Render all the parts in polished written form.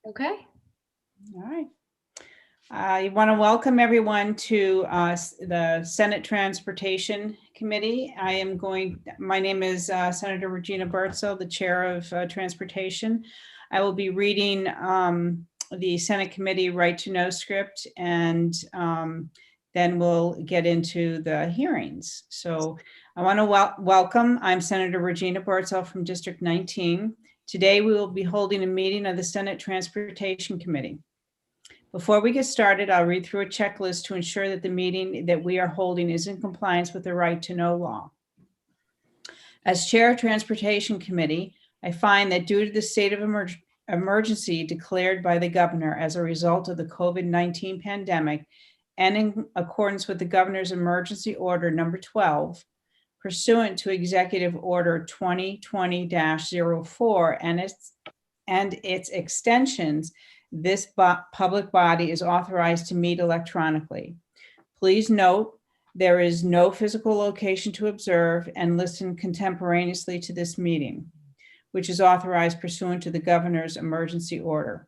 Okay. All right. I want to welcome everyone to the Senate Transportation Committee. My name is Senator Regina Bertzel, the Chair of Transportation. I will be reading the Senate Committee Right to Know script, and then we'll get into the hearings. So I want to welcome, I'm Senator Regina Bertzel from District 19. Today we will be holding a meeting of the Senate Transportation Committee. Before we get started, I'll read through a checklist to ensure that the meeting that we are holding is in compliance with the Right to Know law. As Chair of Transportation Committee, I find that due to the state of emergency declared by the governor as a result of the COVID-19 pandemic, and in accordance with the governor's emergency order number 12, pursuant to Executive Order 2020-04 and its extensions, this public body is authorized to meet electronically. Please note, there is no physical location to observe and listen contemporaneously to this meeting, which is authorized pursuant to the governor's emergency order.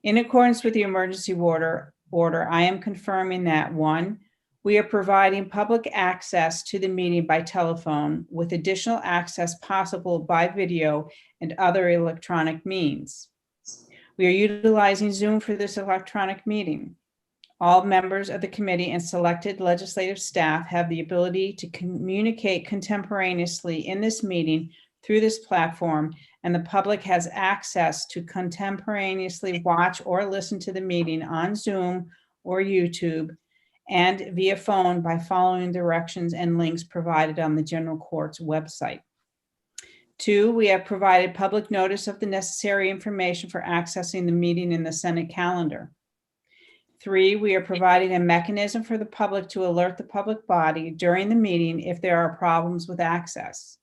In accordance with the emergency order, I am confirming that 1, we are providing public access to the meeting by telephone with additional access possible by video and other electronic means. We are utilizing Zoom for this electronic meeting. All members of the committee and selected legislative staff have the ability to communicate contemporaneously in this meeting through this platform, and the public has access to contemporaneously watch or listen to the meeting on Zoom or YouTube and via phone by following directions and links provided on the General Court's website. 2, we have provided public notice of the necessary information for accessing the meeting in the Senate calendar. 3, we are providing a mechanism for the public to alert the public body during the meeting if there are problems with access.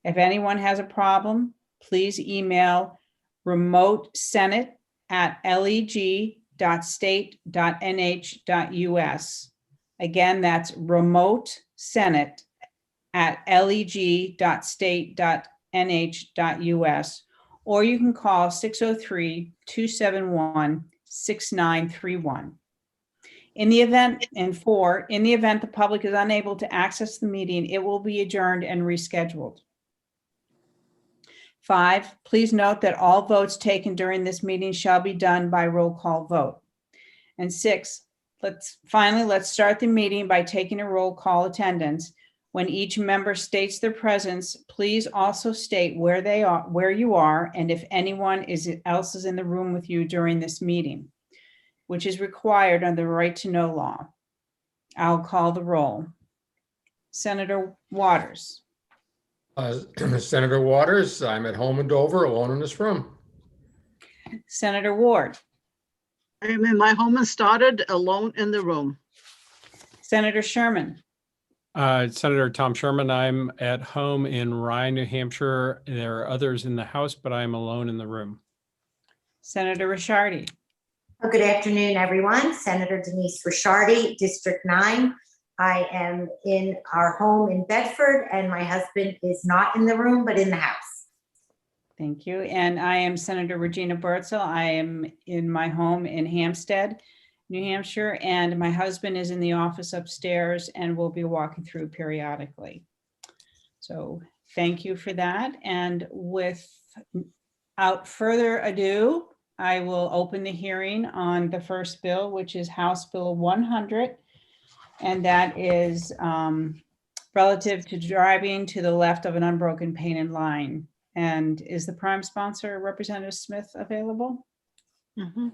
If anyone has a problem, please email remotesenate@leg.state.nh.us. Again, that's remotesenate@leg.state.nh.us, or you can call 603-271-6931. In the event the public is unable to access the meeting, it will be adjourned and rescheduled. 5, please note that all votes taken during this meeting shall be done by roll call vote. And 6, let's start the meeting by taking a roll call attendance. When each member states their presence, please also state where you are, and if anyone else is in the room with you during this meeting, which is required under the Right to Know law. I'll call the roll. Senator Waters. Senator Waters, I'm at home in Dover, alone in this room. Senator Ward. I am in my home and started, alone in the room. Senator Sherman. Senator Tom Sherman, I'm at home in Rye, New Hampshire. There are others in the house, but I'm alone in the room. Senator Ricciardi. Well, good afternoon, everyone. Senator Denise Ricciardi, District 9. I am in our home in Bedford, and my husband is not in the room, but in the house. Thank you. And I am Senator Regina Bertzel. I am in my home in Hampstead, New Hampshire, and my husband is in the office upstairs and will be walking through periodically. So thank you for that. And without further ado, I will open the hearing on the first bill, which is House Bill 100. And that is relative to driving to the left of an unbroken painted line. And is the prime sponsor, Representative Smith, available? Mm-hmm.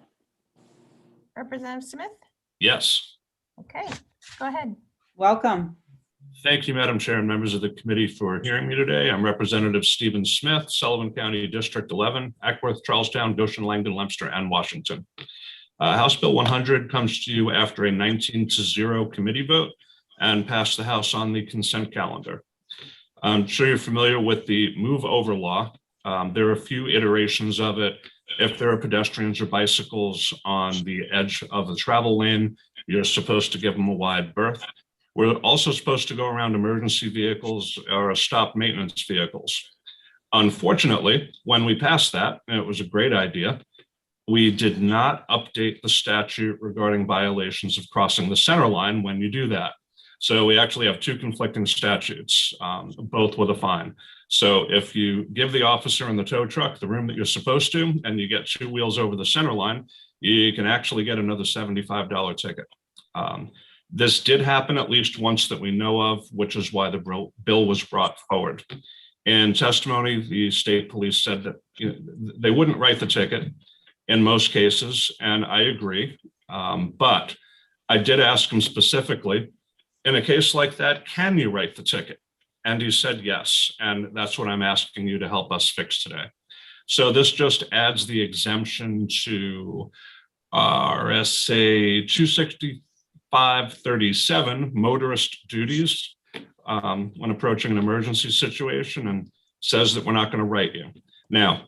Representative Smith? Yes. Okay, go ahead. Welcome. Thank you, Madam Chair and members of the committee for hearing me today. I'm Representative Stephen Smith, Sullivan County District 11, Ackworth, Charlestown, Goshen, Langdon, Leominster, and Washington. House Bill 100 comes to you after a 19-0 committee vote and passed the House on the consent calendar. I'm sure you're familiar with the move over law. There are a few iterations of it. If there are pedestrians or bicycles on the edge of the travel lane, you're supposed to give them a wide berth. We're also supposed to go around emergency vehicles or stop maintenance vehicles. Unfortunately, when we passed that, and it was a great idea, we did not update the statute regarding violations of crossing the center line when you do that. So we actually have two conflicting statutes, both with a fine. So if you give the officer in the tow truck the room that you're supposed to, and you get two wheels over the center line, you can actually get another $75 ticket. This did happen at least once that we know of, which is why the bill was brought forward. In testimony, the state police said that they wouldn't write the ticket in most cases, and I agree. But I did ask him specifically, in a case like that, can you write the ticket? And he said yes, and that's what I'm asking you to help us fix today. So this just adds the exemption to RSA 265-37, motorist duties, when approaching an emergency situation, and says that we're not going to write you. Now,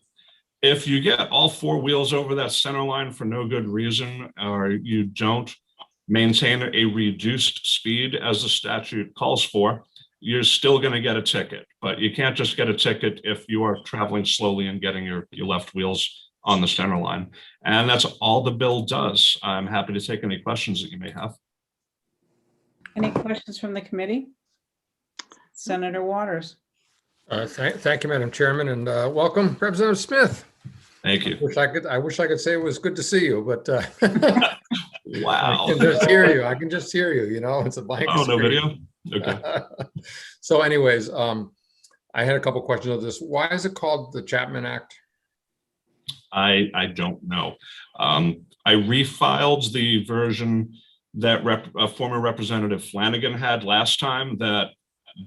if you get all four wheels over that center line for no good reason, or you don't maintain a reduced speed as the statute calls for, you're still going to get a ticket. But you can't just get a ticket if you are traveling slowly and getting your left wheels on the center line. And that's all the bill does. I'm happy to take any questions that you may have. Any questions from the committee? Senator Waters. Thank you, Madam Chairman, and welcome, Representative Smith. Thank you. I wish I could say it was good to see you, but Wow. I can just hear you. I can just hear you. It's a blank Oh, no screen. video? Okay. So anyways, I had a couple questions of this. Why is it called the Chapman Act? I don't know. I refiled the version that former Representative Flanagan had last time that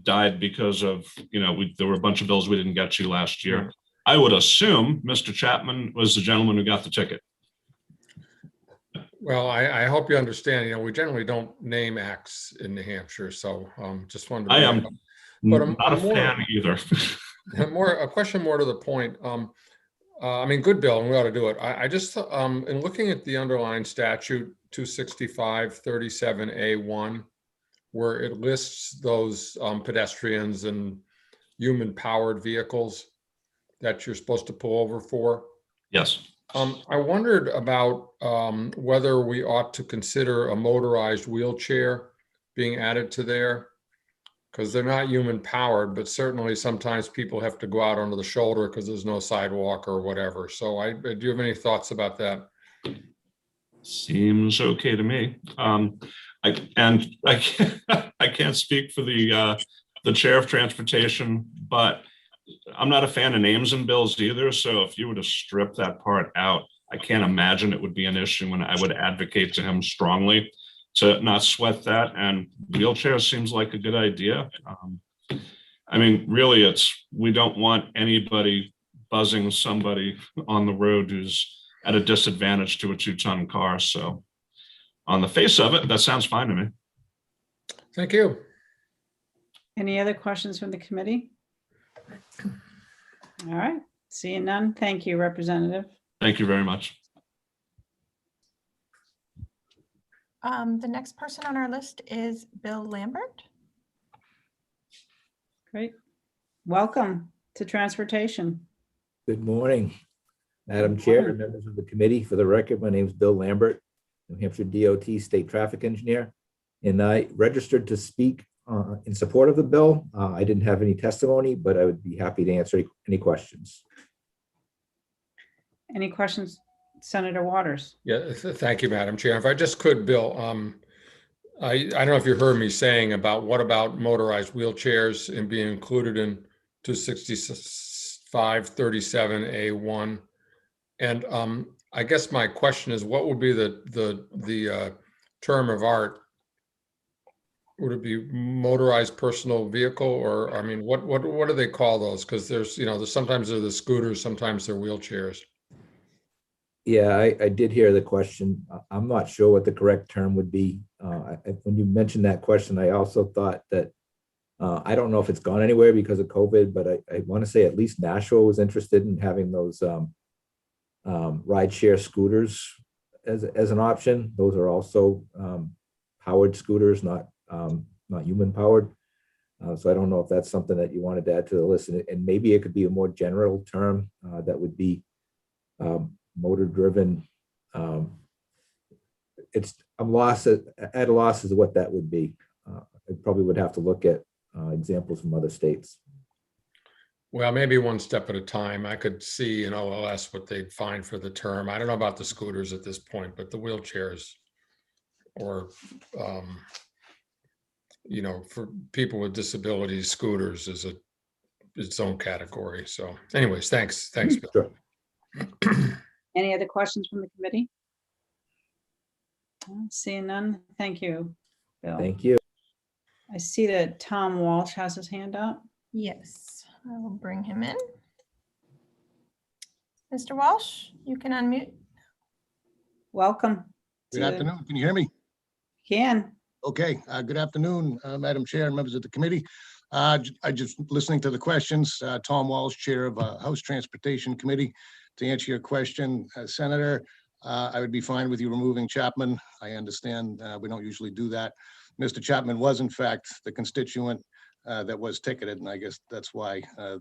died because of, there were a bunch of bills we didn't get to last year. I would assume Mr. Chapman was the gentleman who got the ticket. Well, I hope you understand, we generally don't name acts in New Hampshire, so just wanted to. I am But not a fan either. a question more to the point. Good bill, and we ought to do it. I just, in looking at the underlying statute 265-37A1, where it lists those pedestrians and human-powered vehicles that you're supposed to pull over for. Yes. I wondered about whether we ought to consider a motorized wheelchair being added to there, because they're not human powered, but certainly sometimes people have to go out onto the shoulder because there's no sidewalk or whatever. So do you have any thoughts about that? Seems okay to me. I can't speak for the chair of transportation, but I'm not a fan of names and bills either. So if you were to strip that part out, I can't imagine it would be an issue, and I would advocate to him strongly to not sweat that. And wheelchair seems like a good idea. Really, we don't want anybody buzzing somebody on the road who's at a disadvantage to a 2-ton car. So on the face of it, that sounds fine to me. Thank you. Any other questions from the committee? All right, seeing none. Thank you, Representative. Thank you very much. The next person on our list is Bill Lambert. Great. Welcome to transportation. Good morning, Madam Chair and members of the committee. For the record, my name is Bill Lambert, New Hampshire DOT State Traffic Engineer, and I registered to speak in support of the bill. I didn't have any testimony, but I would be happy to answer any questions. Any questions, Senator Waters? Yeah, thank you, Madam Chair. If I just could, Bill, I don't know if you heard me saying what about motorized wheelchairs and being included in 265-37A1. And I guess my question is, what would be the term of art? Would it be motorized personal vehicle, or what do they call those? Because there's sometimes they're the scooters, sometimes they're wheelchairs. Yeah, I did hear the question. I'm not sure what the correct term would be. When you mentioned that question, I also thought that I don't know if it's gone anywhere because of COVID, but I want to say at least Nashua was interested in having those rideshare scooters as an option. Those are also powered scooters, not human powered. So I don't know if that's something that you wanted to add to the list, and maybe it could be a more general term that would be motor-driven. I'm lost at a loss as to what that would be. I probably would have to look at examples from other states. Well, maybe one step at a time. I could see in OLS what they'd find for the term. I don't know about the scooters at this point, but the wheelchairs or, for people with disabilities, scooters is its own category. So anyways, thanks, Bill. Sure. Any other questions from the committee? Seeing none, thank you, Bill. Thank you. I see that Tom Walsh has his hand up. Yes, I will bring him in. Mr. Walsh, you can unmute. Welcome. Good afternoon. Can you hear me? Can. Okay. Good afternoon, Madam Chair and members of the committee. I just listening to the questions. Tom Walsh, Chair of House Transportation Committee. To answer your question, Senator, I would be fine with you removing Chapman. I understand we don't usually do that. Mr. Chapman was in fact the constituent that was ticketed, and I guess that's why the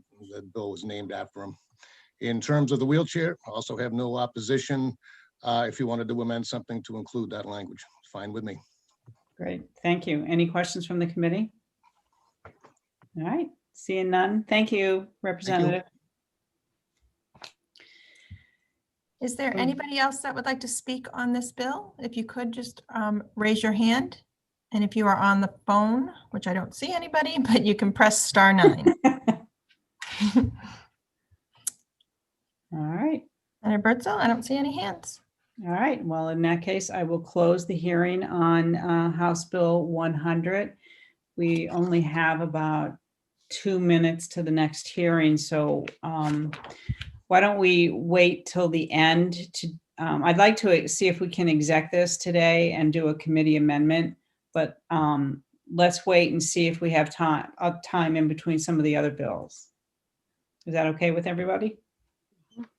bill was named after him. In terms of the wheelchair, I also have no opposition. If you wanted to amend something to include that language, fine with me. Great, thank you. Any questions from the committee? All right, seeing none. Thank you, Representative. Is there anybody else that would like to speak on this bill? If you could just raise your hand. And if you are on the phone, which I don't see anybody, but you can press *9. All right. Senator Bertzel, I don't see any hands. All right, well, in that case, I will close the hearing on House Bill 100. We only have about 2 minutes to the next hearing, so why don't we wait till the end to, I'd like to see if we can exec this today and do a committee amendment, but let's wait and see if we have time in between some of the other bills. Is that okay with everybody?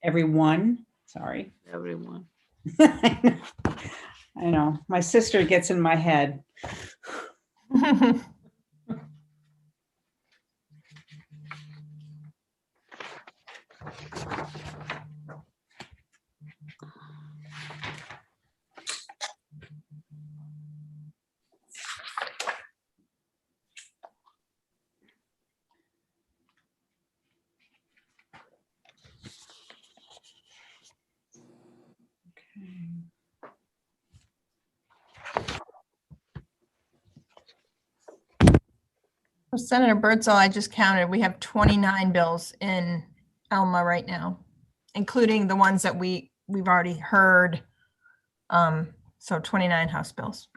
Everyone, sorry. Everyone. I know, my sister gets in my head. So Senator Bertzel, I just counted, we have 29 bills in Alma right now, including the ones that we've already heard. So 29 House bills.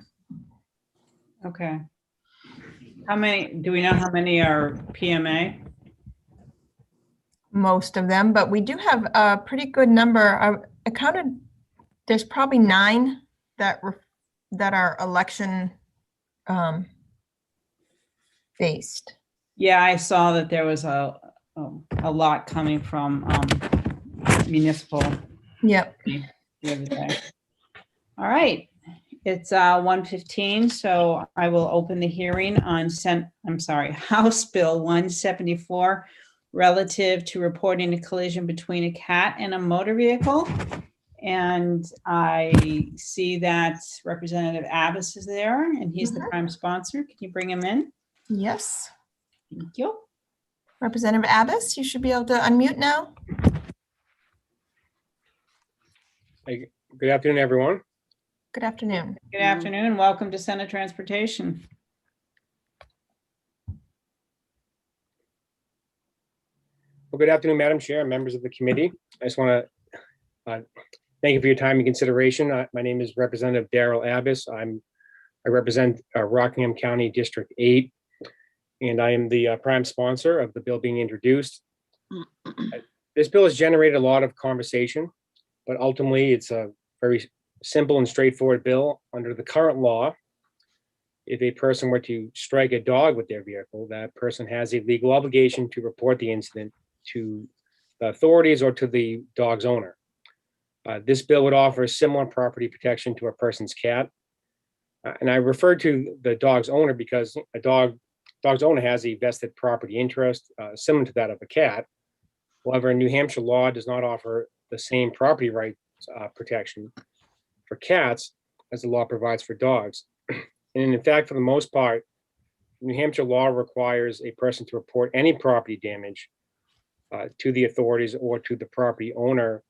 Okay. How many, do we know how many are PMA? Most of them, but we do have a pretty good number. I counted, there's probably 9 that are election based. Yeah, I saw that there was a lot coming from municipal Yep. the other day. All right, it's 1:15, so I will open the hearing on House Bill 174 relative to reporting a collision between a cat and a motor vehicle. And I see that Representative Abbas is there, and he's the prime sponsor. Can you bring him in? Yes. Thank you. Representative Abbas, you should be able to unmute now. Good afternoon, everyone. Good afternoon. Good afternoon. Welcome to Senate Transportation. Well, good afternoon, Madam Chair, and members of the committee. I just want to thank you for your time and consideration. My name is Representative Darrell Abbas. I represent Rockingham County District 8, and I am the prime sponsor of the bill being introduced. This bill has generated a lot of conversation, but ultimately it's a very simple and straightforward bill. Under the current law, if a person were to strike a dog with their vehicle, that person has a legal obligation to report the incident to the authorities or to the dog's owner. This bill would offer similar property protection to a person's cat. And I refer to the dog's owner because a dog's owner has a vested property interest similar to that of a cat. However, New Hampshire law does not offer the same property right protection for cats as the law provides for dogs. And in fact, for the most part, New Hampshire law requires a person to report any property damage to the authorities or to the property owner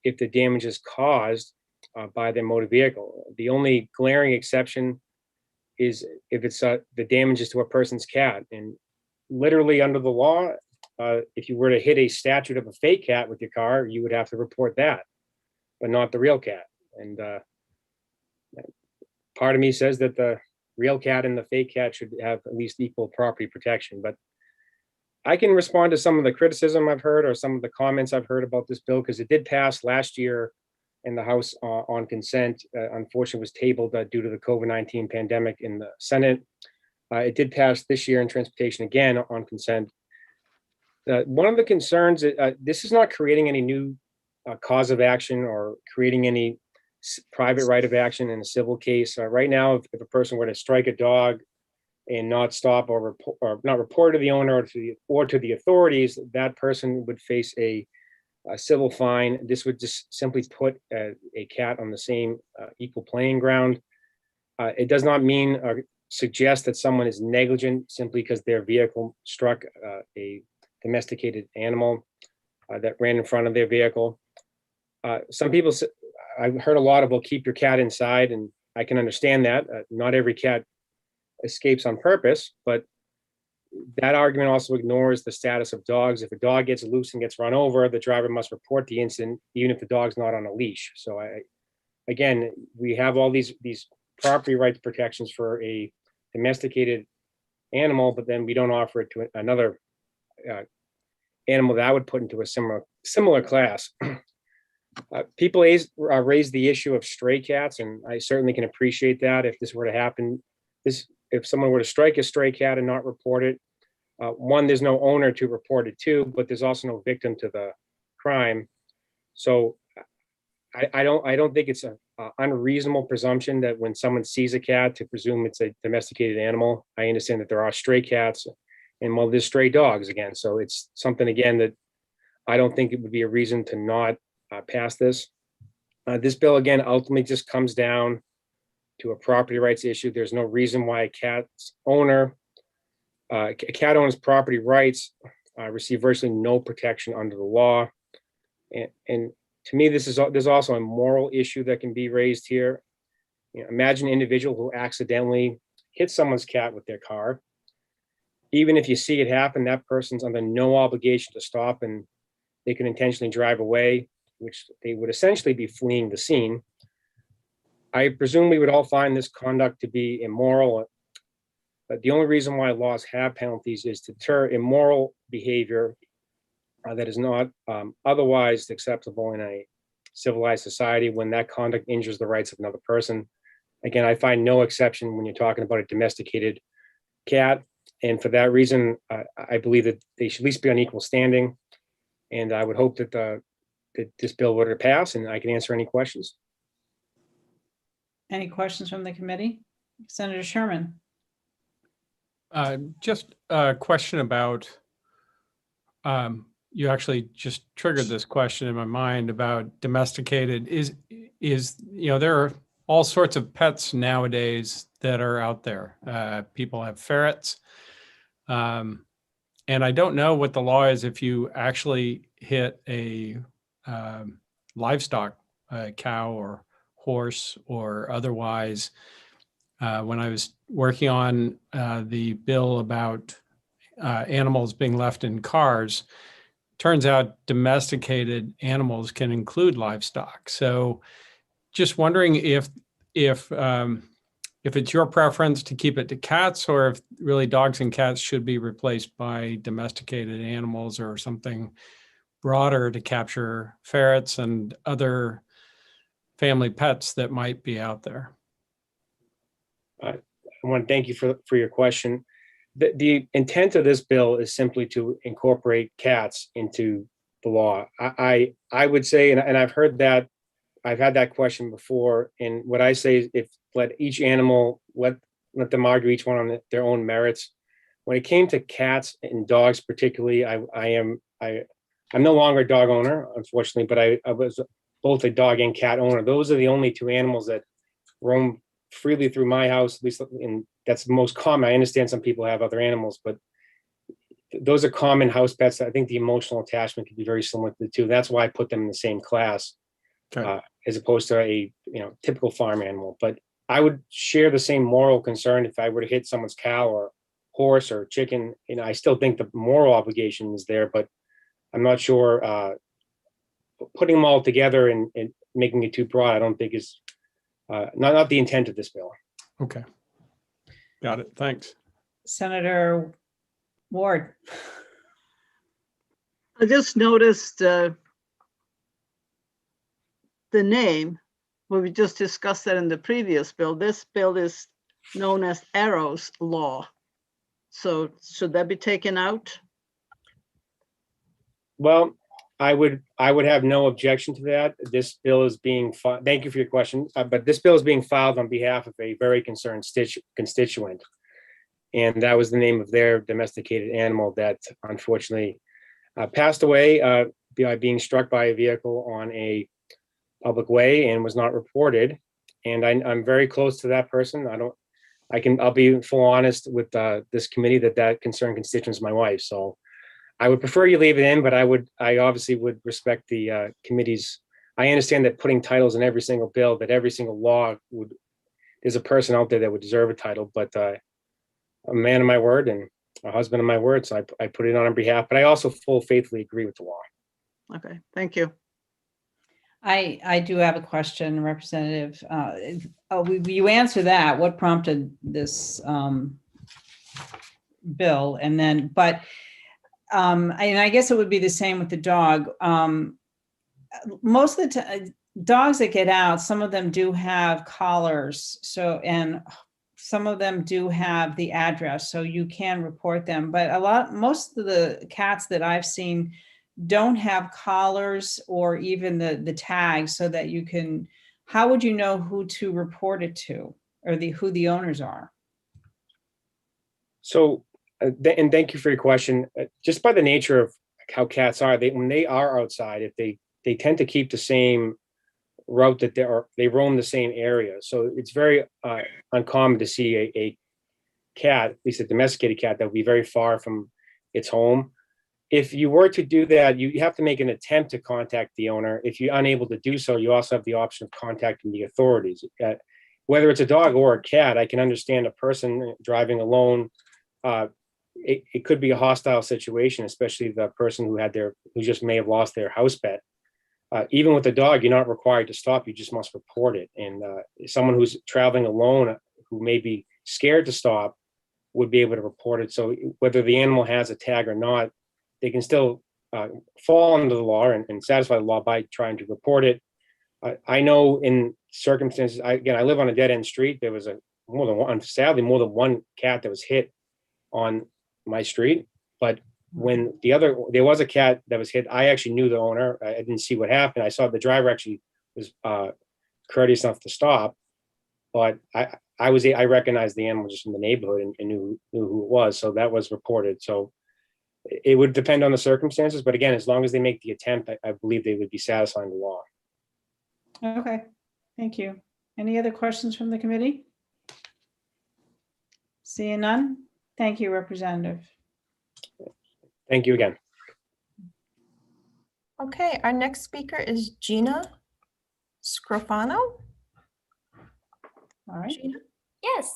if the damage is caused by their motor vehicle. The only glaring exception is if it's the damage is to a person's cat. And literally under the law, if you were to hit a statue of a fake cat with your car, you would have to report that, but not the real cat. And part of me says that the real cat and the fake cat should have at least equal property protection. But I can respond to some of the criticism I've heard or some of the comments I've heard about this bill, because it did pass last year in the House on consent. Unfortunately, was tabled due to the COVID-19 pandemic in the Senate. It did pass this year in transportation again on consent. One of the concerns, this is not creating any new cause of action or creating any private right of action in a civil case. Right now, if a person were to strike a dog and not stop or not report to the owner or to the authorities, that person would face a civil fine. This would just simply put a cat on the same equal playing ground. It does not mean or suggest that someone is negligent simply because their vehicle struck a domesticated animal that ran in front of their vehicle. Some people, I've heard a lot about keep your cat inside, and I can understand that. Not every cat escapes on purpose, but that argument also ignores the status of dogs. If a dog gets loose and gets run over, the driver must report the incident, even if the dog's not on a leash. So again, we have all these property rights protections for a domesticated animal, but then we don't offer it to another animal that I would put into a similar class. People raise the issue of stray cats, and I certainly can appreciate that. If this were to happen, if someone were to strike a stray cat and not report it, one, there's no owner to report it to, but there's also no victim to the crime. So I don't think it's an unreasonable presumption that when someone sees a cat to presume it's a domesticated animal. I understand that there are stray cats and well, there's stray dogs again. So it's something again that I don't think it would be a reason to not pass this. This bill again ultimately just comes down to a property rights issue. There's no reason why a cat owner's property rights receive virtually no protection under the law. And to me, there's also a moral issue that can be raised here. You know, imagine an individual who accidentally hits someone's cat with their car. Even if you see it happen, that person's under no obligation to stop, and they can intentionally drive away, which they would essentially be fleeing the scene. I presume we would all find this conduct to be immoral, but the only reason why laws have penalties is to deter immoral behavior that is not otherwise acceptable in a civilized society when that conduct injures the rights of another person. Again, I find no exception when you're talking about a domesticated cat. And for that reason, I believe that they should at least be on equal standing. And I would hope that, that this bill were to pass, and I can answer any questions. Any questions from the committee? Senator Sherman? Just a question about, you actually just triggered this question in my mind about domesticated. Is there are all sorts of pets nowadays that are out there. People have ferrets. And I don't know what the law is if you actually hit a livestock, cow or horse or otherwise. When I was working on the bill about animals being left in cars, turns out domesticated animals can include livestock. So just wondering if it's your preference to keep it to cats, or if really dogs and cats should be replaced by domesticated animals or something broader to capture ferrets and other family pets that might be out there. I want to thank you for your question. The intent of this bill is simply to incorporate cats into the law. I would say, and I've heard that, I've had that question before, and what I say is if let each animal, let them argue each one on their own merits. When it came to cats and dogs particularly, I'm no longer a dog owner, unfortunately, but I was both a dog and cat owner. Those are the only two animals that roam freely through my house, at least, and that's the most common. I understand some people have other animals, but those are common house pets. I think the emotional attachment can be very similar to the two. That's why I put them in the same class, Okay. as opposed to a typical farm animal. But I would share the same moral concern if I were to hit someone's cow or horse or chicken. I still think the moral obligation is there, but I'm not sure putting them all together and making it too broad, I don't think is not the intent of this bill. Okay. Got it. Thanks. Senator Ward. I just noticed the name, well, we just discussed that in the previous bill. This bill is known as Arrows Law. So should that be taken out? Well, I would have no objection to that. This bill is being thank you for your question, but this bill is being filed on behalf of a very concerned constituent. And that was the name of their domesticated animal that unfortunately passed away by being struck by a vehicle on a public way and was not reported. And I'm very close to that person. I'll be full honest with this committee that concerned constituent is my wife. So I would prefer you leave it in, but I obviously would respect the committee's. I understand that putting titles in every single bill, that every single law there's a person out there that would deserve a title, but I'm a man of my word and a husband of my word. So I put it on behalf, but I also faithfully agree with the law. Okay, thank you. I do have a question, Representative. You answer that. What prompted this bill? And then, and I guess it would be the same with the dog. Most of the time, dogs that get out, some of them do have collars. And some of them do have the address, so you can report them. But most of the cats that I've seen don't have collars or even the tags, so that you can. How would you know who to report it to, or who the owners are? So, and thank you for your question. Just by the nature of how cats are, when they are outside, if they tend to keep the same route that they roam the same area. So it's very uncommon to see a cat, at least a domesticated cat, that would be very far from its home. If you were to do that, you have to make an attempt to contact the owner. If you're unable to do so, you also have the option of contacting the authorities. Whether it's a dog or a cat, I can understand a person driving alone. It could be a hostile situation, especially the person who just may have lost their house pet. Even with the dog, you're not required to stop. You just must report it. And someone who's traveling alone, who may be scared to stop, would be able to report it. So whether the animal has a tag or not, they can still fall under the law and satisfy the law by trying to report it. I know in circumstances, I live on a dead end street. There was sadly more than one cat that was hit on my street. But when there was a cat that was hit, I actually knew the owner. I didn't see what happened. I saw the driver actually was courteous enough to stop, but I recognized the animal just in the neighborhood and knew who it was. So that was reported. So it would depend on the circumstances, but again, as long as they make the attempt, I believe they would be satisfying the law. Okay, thank you. Any other questions from the committee? Seeing none, thank you, Representative. Thank you again. Okay, our next speaker is Gina Scrofano. All right. Gina? Yes.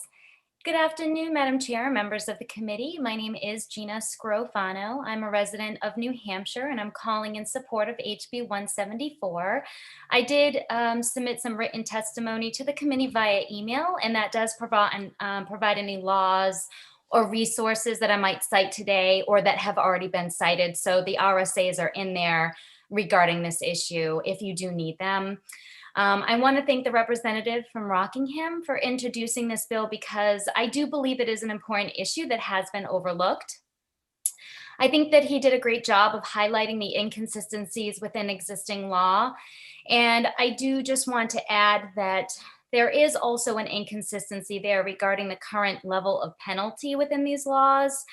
Good afternoon, Madam Chair, members of the committee. My name is Gina Scrofano. I'm a resident of New Hampshire, and I'm calling in support of HB 174. I did submit some written testimony to the committee via email, and that does provide any laws or resources that I might cite today or that have already been cited. So the RSAs are in there regarding this issue if you do need them. I want to thank the representative from Rockingham for introducing this bill because I do believe it is an important issue that has been overlooked. I think that he did a great job of highlighting the inconsistencies within existing law. And I do just want to add that there is also an inconsistency there regarding the current level of penalty within these laws.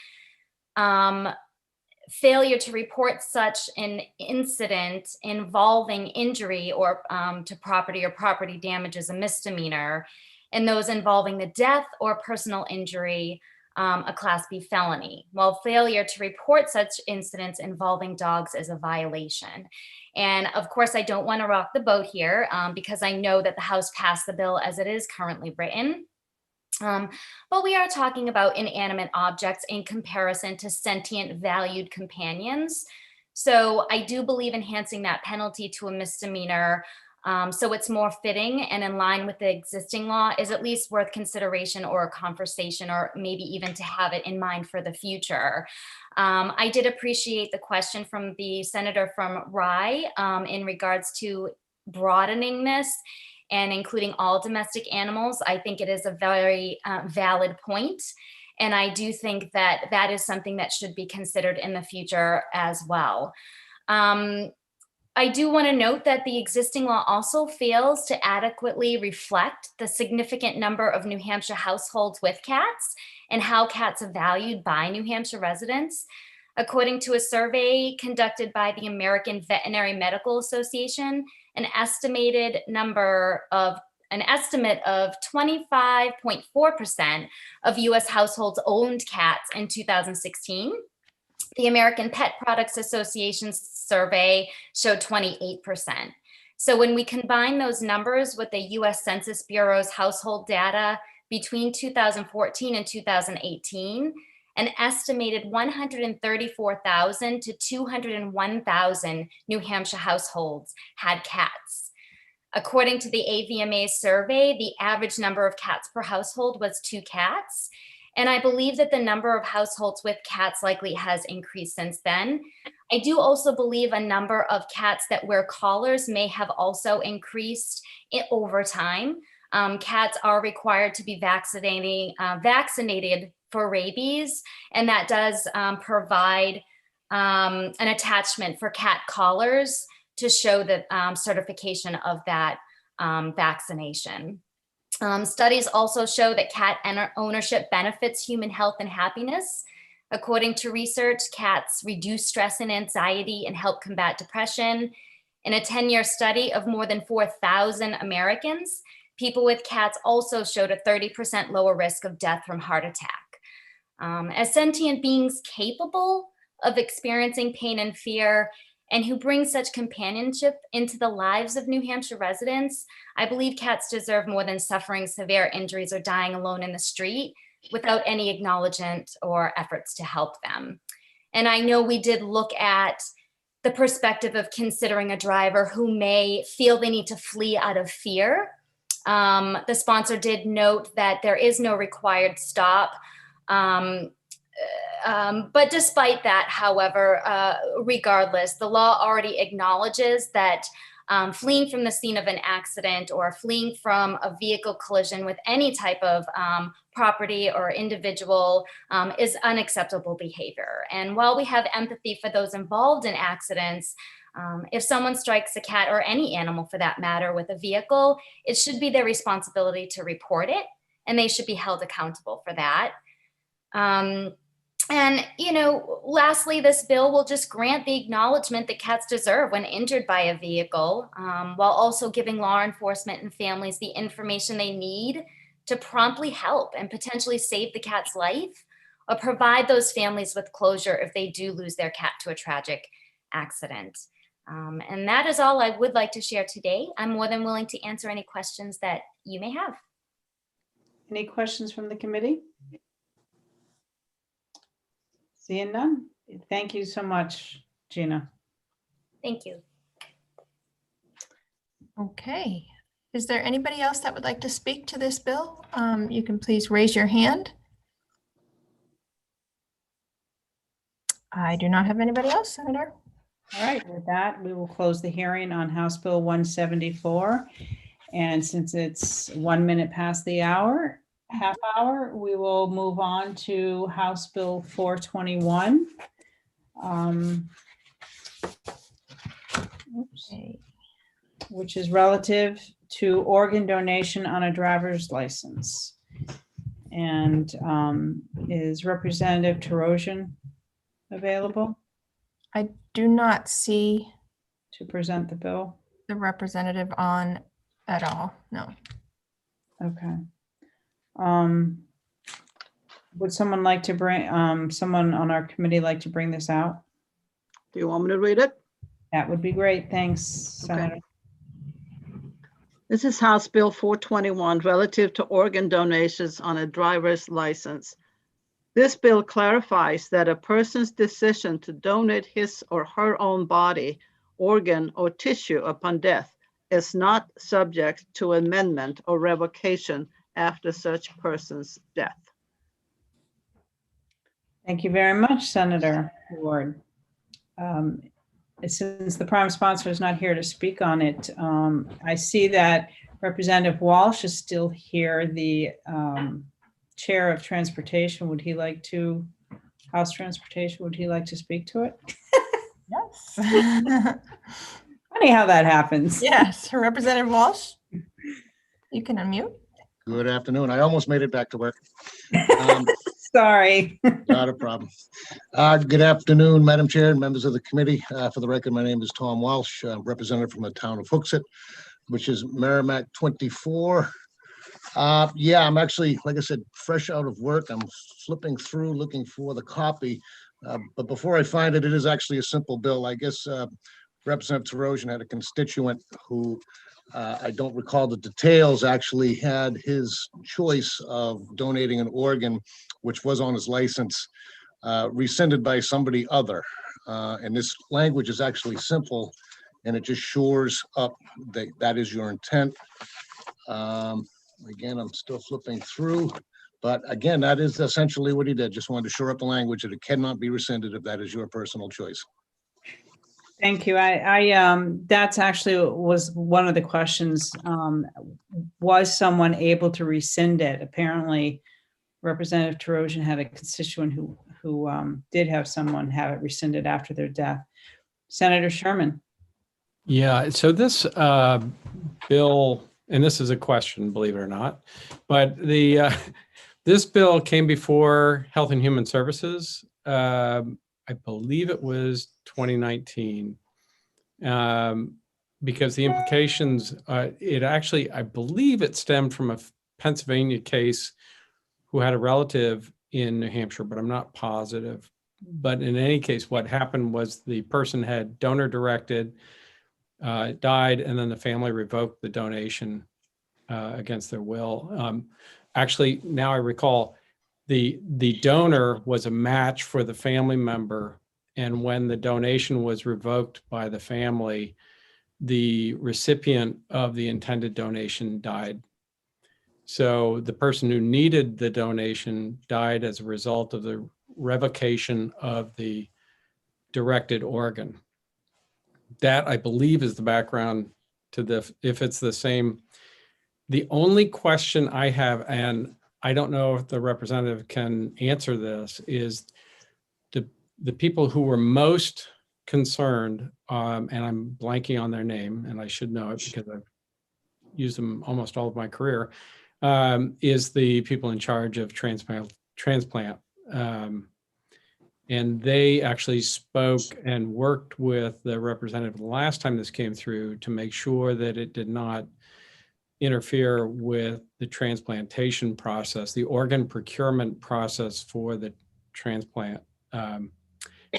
failure to report such an incident involving injury or to property or property damage is a misdemeanor, and those involving the death or personal injury, a Class B felony, while failure to report such incidents involving dogs is a violation. And of course, I don't want to rock the boat here because I know that the House passed the bill as it is currently written. But we are talking about inanimate objects in comparison to sentient valued companions. So I do believe enhancing that penalty to a misdemeanor so it's more fitting and in line with the existing law is at least worth consideration or a conversation, or maybe even to have it in mind for the future. I did appreciate the question from the senator from Rye in regards to broadening this and including all domestic animals. I think it is a very valid point. And I do think that that is something that should be considered in the future as well. I do want to note that the existing law also fails to adequately reflect the significant number of New Hampshire households with cats and how cats are valued by New Hampshire residents. According to a survey conducted by the American Veterinary Medical Association, an estimate of 25.4% of US households owned cats in 2016. The American Pet Products Association survey showed 28%. So when we combine those numbers with the US Census Bureau's household data between 2014 and 2018, an estimated 134,000 to 201,000 New Hampshire households had cats. According to the AVMA survey, the average number of cats per household was 2 cats. And I believe that the number of households with cats likely has increased since then. I do also believe a number of cats that wear collars may have also increased over time. Cats are required to be vaccinated for rabies, and that does provide an attachment for cat collars to show the certification of that vaccination. Studies also show that cat ownership benefits human health and happiness. According to research, cats reduce stress and anxiety and help combat depression. In a 10-year study of more than 4,000 Americans, people with cats also showed a 30% lower risk of death from heart attack. As sentient beings capable of experiencing pain and fear, and who bring such companionship into the lives of New Hampshire residents, I believe cats deserve more than suffering severe injuries or dying alone in the street without any acknowledgement or efforts to help them. And I know we did look at the perspective of considering a driver who may feel they need to flee out of fear. The sponsor did note that there is no required stop. But despite that, however, regardless, the law already acknowledges that fleeing from the scene of an accident or fleeing from a vehicle collision with any type of property or individual is unacceptable behavior. And while we have empathy for those involved in accidents, if someone strikes a cat or any animal for that matter with a vehicle, it should be their responsibility to report it, and they should be held accountable for that. And, you know, lastly, this bill will just grant the acknowledgement that cats deserve when injured by a vehicle, while also giving law enforcement and families the information they need to promptly help and potentially save the cat's life, or provide those families with closure if they do lose their cat to a tragic accident. And that is all I would like to share today. I'm more than willing to answer any questions that you may have. Any questions from the committee? Seeing none. Thank you so much, Gina. Thank you. Okay. Is there anybody else that would like to speak to this bill? You can please raise your hand. I do not have anybody else, Senator. All right, with that, we will close the hearing on House Bill 174. And since it's 1 minute past the hour, half hour, we will move on to House Bill 421. Okay. Which is relative to organ donation on a driver's license. And is Representative Terosian available? I do not see to present the bill? the representative on at all, no. Okay. Would someone like to bring, someone on our committee like to bring this out? Do you want me to read it? That would be great. Thanks, Okay. Senator. This is House Bill 421 relative to organ donations on a driver's license. This bill clarifies that a person's decision to donate his or her own body, organ, or tissue upon death is not subject to amendment or revocation after such person's death. Thank you very much, Senator Ward. Since the prime sponsor is not here to speak on it, I see that Representative Walsh is still here, the Chair of Transportation. Would he like to, House Transportation, would he like to speak to it? Yes. Funny how that happens. Yes, Representative Walsh, you can unmute. Good afternoon. I almost made it back to work. Sorry. Not a problem. Good afternoon, Madam Chair and members of the committee. For the record, my name is Tom Walsh, representative from the town of Hooksett, which is Merrimack 24. Yeah, I'm actually, like I said, fresh out of work. I'm flipping through looking for the copy. But before I find it, it is actually a simple bill. I guess Representative Terosian had a constituent who I don't recall the details, actually had his choice of donating an organ, which was on his license, rescinded by somebody other. And this language is actually simple, and it just shores up that that is your intent. Again, I'm still flipping through, but again, that is essentially what he did. Just wanted to shore up the language that it cannot be rescinded if that is your personal choice. Thank you. That's actually was one of the questions. Was someone able to rescind it? Apparently, Representative Terosian had a constituent who did have someone have it rescinded after their death. Senator Sherman. Yeah, so this bill, and this is a question, believe it or not, but this bill came before Health and Human Services. I believe it was 2019, because the implications, it actually, I believe it stemmed from a Pennsylvania case who had a relative in New Hampshire, but I'm not positive. But in any case, what happened was the person had donor directed, died, and then the family revoked the donation against their will. Actually, now I recall, the donor was a match for the family member, and when the donation was revoked by the family, the recipient of the intended donation died. So the person who needed the donation died as a result of the revocation of the directed organ. That, I believe, is the background to the, if it's the same. The only question I have, and I don't know if the representative can answer this, is the people who were most concerned, and I'm blanking on their name, and I should know it because I've used them almost all of my career, is the people in charge of transplant. And they actually spoke and worked with the representative the last time this came through to make sure that it did not interfere with the transplantation process, the organ procurement process for the transplant.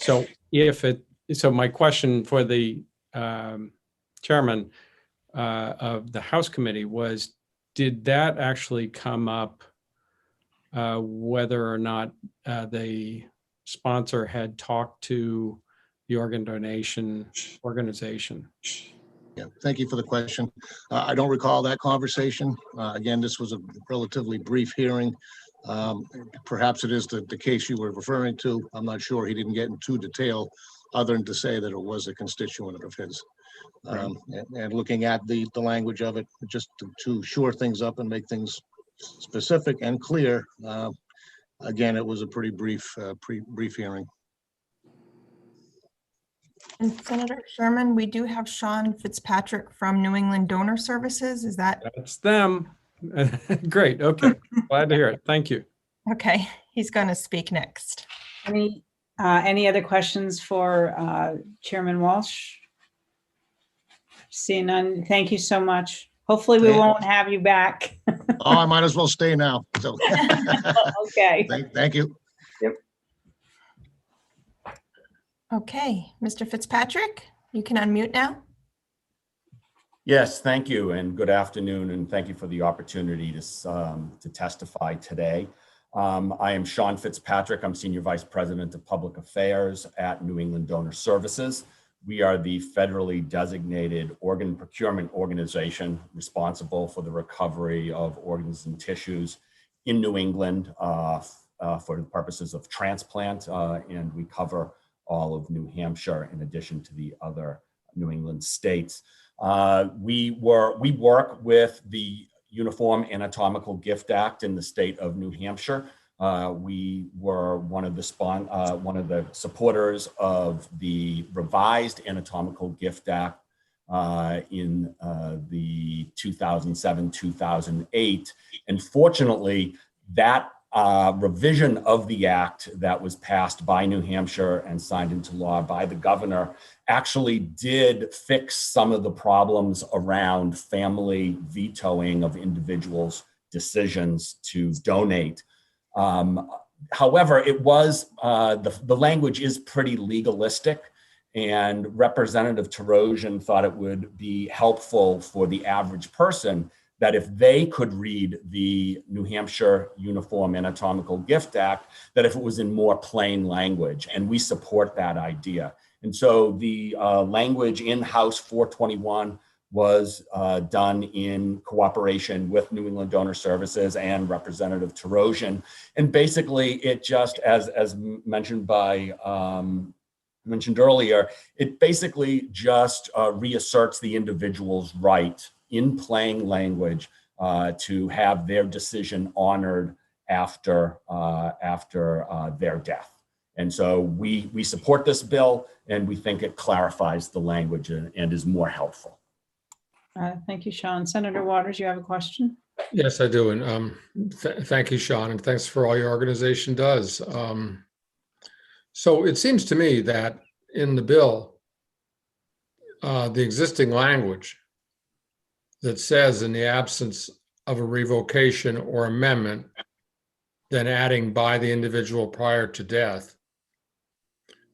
So my question for the chairman of the House committee was, did that actually come up, whether or not the sponsor had talked to the organ donation organization? Yeah, thank you for the question. I don't recall that conversation. Again, this was a relatively brief hearing. Perhaps it is the case you were referring to. I'm not sure. He didn't get into detail other than to say that it was a constituent of his. And looking at the language of it, just to shore things up and make things specific and clear. Again, it was a pretty brief hearing. And Senator Sherman, we do have Sean Fitzpatrick from New England Donor Services. Is that That's them. Great. Okay. Glad to hear it. Thank you. okay? He's going to speak next. Any other questions for Chairman Walsh? Seeing none, thank you so much. Hopefully we won't have you back. Oh, I might as well stay now. So, Okay. thank you. Okay, Mr. Fitzpatrick, you can unmute now. Yes, thank you, and good afternoon, and thank you for the opportunity to testify today. I am Sean Fitzpatrick. I'm Senior Vice President of Public Affairs at New England Donor Services. We are the federally designated organ procurement organization responsible for the recovery of organs and tissues in New England for the purposes of transplant, and we cover all of New Hampshire in addition to the other New England states. We work with the Uniform Anatomical Gift Act in the state of New Hampshire. We were one of the supporters of the revised Anatomical Gift Act in the 2007-2008. And fortunately, that revision of the act that was passed by New Hampshire and signed into law by the governor actually did fix some of the problems around family vetoing of individuals' decisions to donate. However, it was the language is pretty legalistic, and Representative Terosian thought it would be helpful for the average person that if they could read the New Hampshire Uniform Anatomical Gift Act, that if it was in more plain language, and we support that idea. And so the language in House 421 was done in cooperation with New England Donor Services and Representative Terosian. And basically it just, as mentioned by, mentioned earlier, it basically just reasserts the individual's right in plain language to have their decision honored after their death. And so we support this bill, and we think it clarifies the language and is more helpful. Thank you, Sean. Senator Waters, you have a question? Yes, I do. And thank you, Sean, and thanks for all your organization does. So it seems to me that in the bill, the existing language that says in the absence of a revocation or amendment, then adding by the individual prior to death,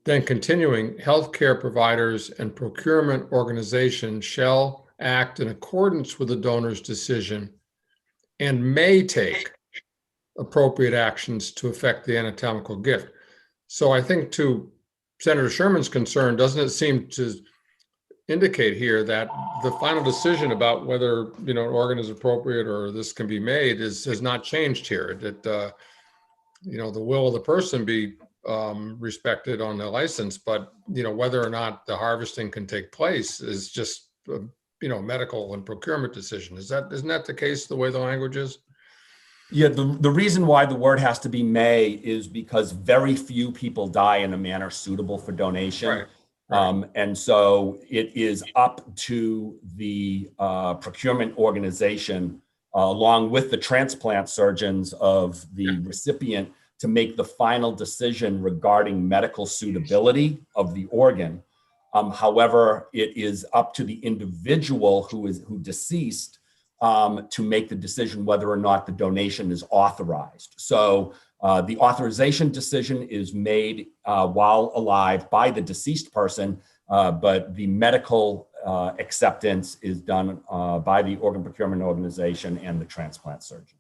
then continuing, healthcare providers and procurement organizations shall act in accordance with the donor's decision and may take appropriate actions to affect the anatomical gift. So I think, to Senator Sherman's concern, doesn't it seem to indicate here that the final decision about whether an organ is appropriate or this can be made has not changed here? That the will of the person be respected on the license, but whether or not the harvesting can take place is just medical and procurement decision. Isn't that the case, the way the language is? Yeah, the reason why the word has to be may is because very few people die in a manner suitable for donation. Right. And so it is up to the procurement organization, along with the transplant surgeons of the recipient, to make the final decision regarding medical suitability of the organ. However, it is up to the individual who deceased to make the decision whether or not the donation is authorized. So the authorization decision is made while alive by the deceased person, but the medical acceptance is done by the organ procurement organization and the transplant surgeon.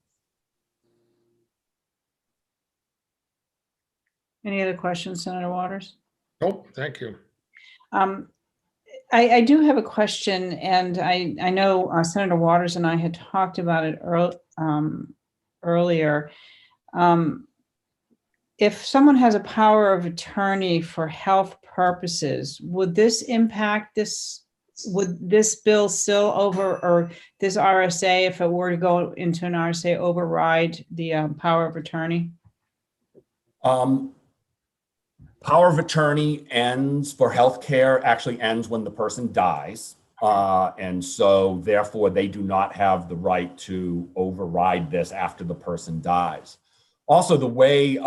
Any other questions, Senator Waters? Nope, thank you. I do have a question, and I know Senator Waters and I had talked about it earlier. If someone has a power of attorney for health purposes, would this impact this? Would this bill still or this RSA, if it were to go into an RSA, override the power of attorney? Power of attorney ends for healthcare, actually ends when the person dies. And so therefore they do not have the right to override this after the person dies. Also, the way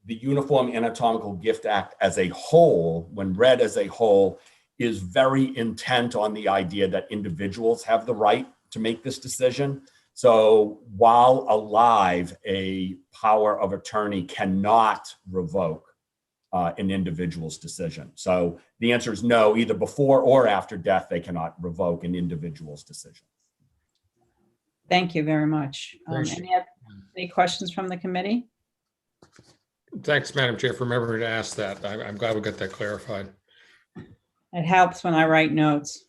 the Uniform Anatomical Gift Act as a whole, when read as a whole, is very intent on the idea that individuals have the right to make this decision. So while alive, a power of attorney cannot revoke an individual's decision. So the answer is no, either before or after death, they cannot revoke an individual's decision. Thank you very much. Thanks. Any questions from the committee? Thanks, Madam Chair, for remembering to ask that. I'm glad we got that clarified. It helps when I write notes.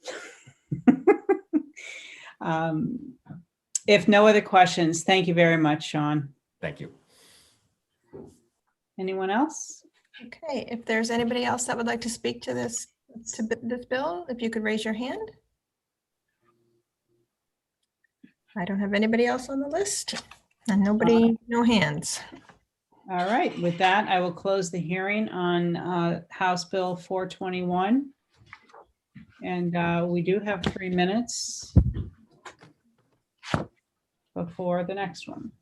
If no other questions, thank you very much, Sean. Thank you. Anyone else? Okay, if there's anybody else that would like to speak to this bill, if you could raise your hand. I don't have anybody else on the list and no hands. All right, with that, I will close the hearing on House Bill 421. And we do have 3 minutes before the next one.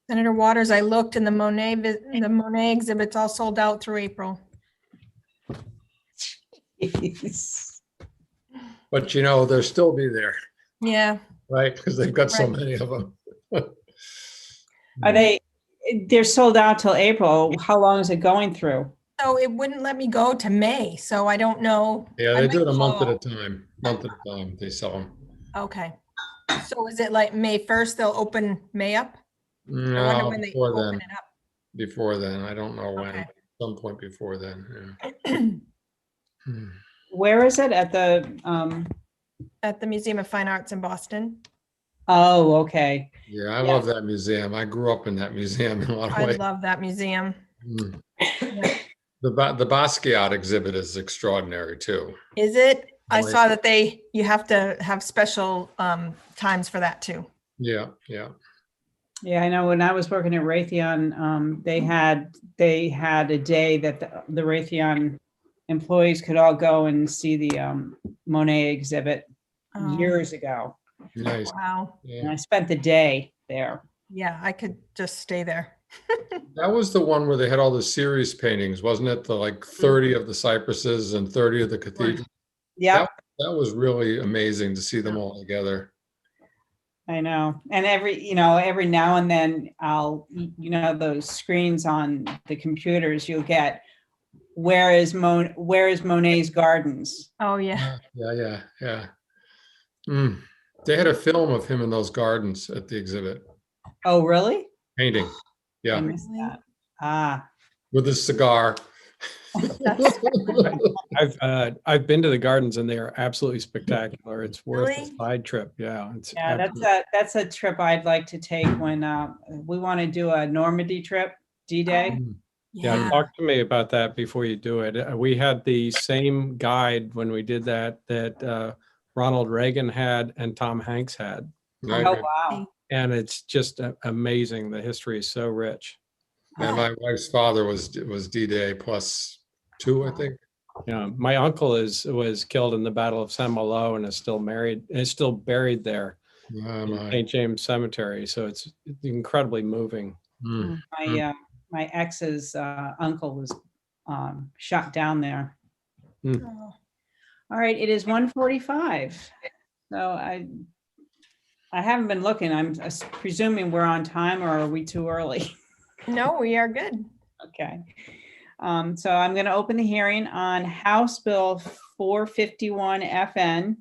Senator Waters, I looked and the Monet exhibit's all sold out through April. But you know, they'll still be there, Yeah, right? Because they've got so Right. many of them. They're sold out till April. How long is it going through? so it wouldn't let me go to May, so I don't know. Yeah, I they do might it a month at a call. time. Month at a time, they sell them. Okay. So is it like May 1st, they'll open May up? I wonder No, when they before open then. it up. Before then, I don't know when. Okay. Some point before then. Yeah. Hmm. Where is it? At the, At the Museum of Fine Arts in Boston. oh, okay. Yeah, I love that museum. I grew up in that museum in a lot of I ways. love that museum. Mm. Yeah. The Basquiat exhibit is extraordinary too. Is it? I Oh, saw that you have to have special times for that too. Yeah, yeah. Yeah, I know when I was working at Raytheon, they had a day that the Raytheon employees could all go and see the Monet exhibit Oh, years ago. Nice. wow. And Yeah. I spent the day there. Yeah, I could just stay there. That was the one where they had all the series paintings, wasn't it? The like 30 of the cypresses and 30 of the cathedral. Yep, That was really amazing to see them all together. I know. And every now and then those screens on the computers, you'll get, where is Monet's Gardens? Oh, yeah. Yeah. Mm. They had a film of him in those gardens at the exhibit, Oh, really? painting. I Yeah, missed that. Ah, with a cigar. I've been to the gardens and they are absolutely spectacular. It's worth Really? a side trip. Yeah. yeah, that's a trip I'd like to take when we want to do a Normandy trip, D-Day. Mm. Yeah, talk to me about that before you do it. We had the same guide when we did that Ronald Reagan had and Tom Hanks had. I Oh, agree. wow. And it's just amazing. The history is so rich. And my wife's father was D-Day +2, I think. Yeah, my uncle was killed in the Battle of Saint-Malo and is still buried there in My. St. James Cemetery. So it's incredibly moving. Mm. My ex's uncle was shot down there. Oh, All right, it is 1:45. So I haven't been looking. I'm presuming we're on time, or are we too early? no, we are good. Okay. So I'm going to open the hearing on House Bill 451 FN,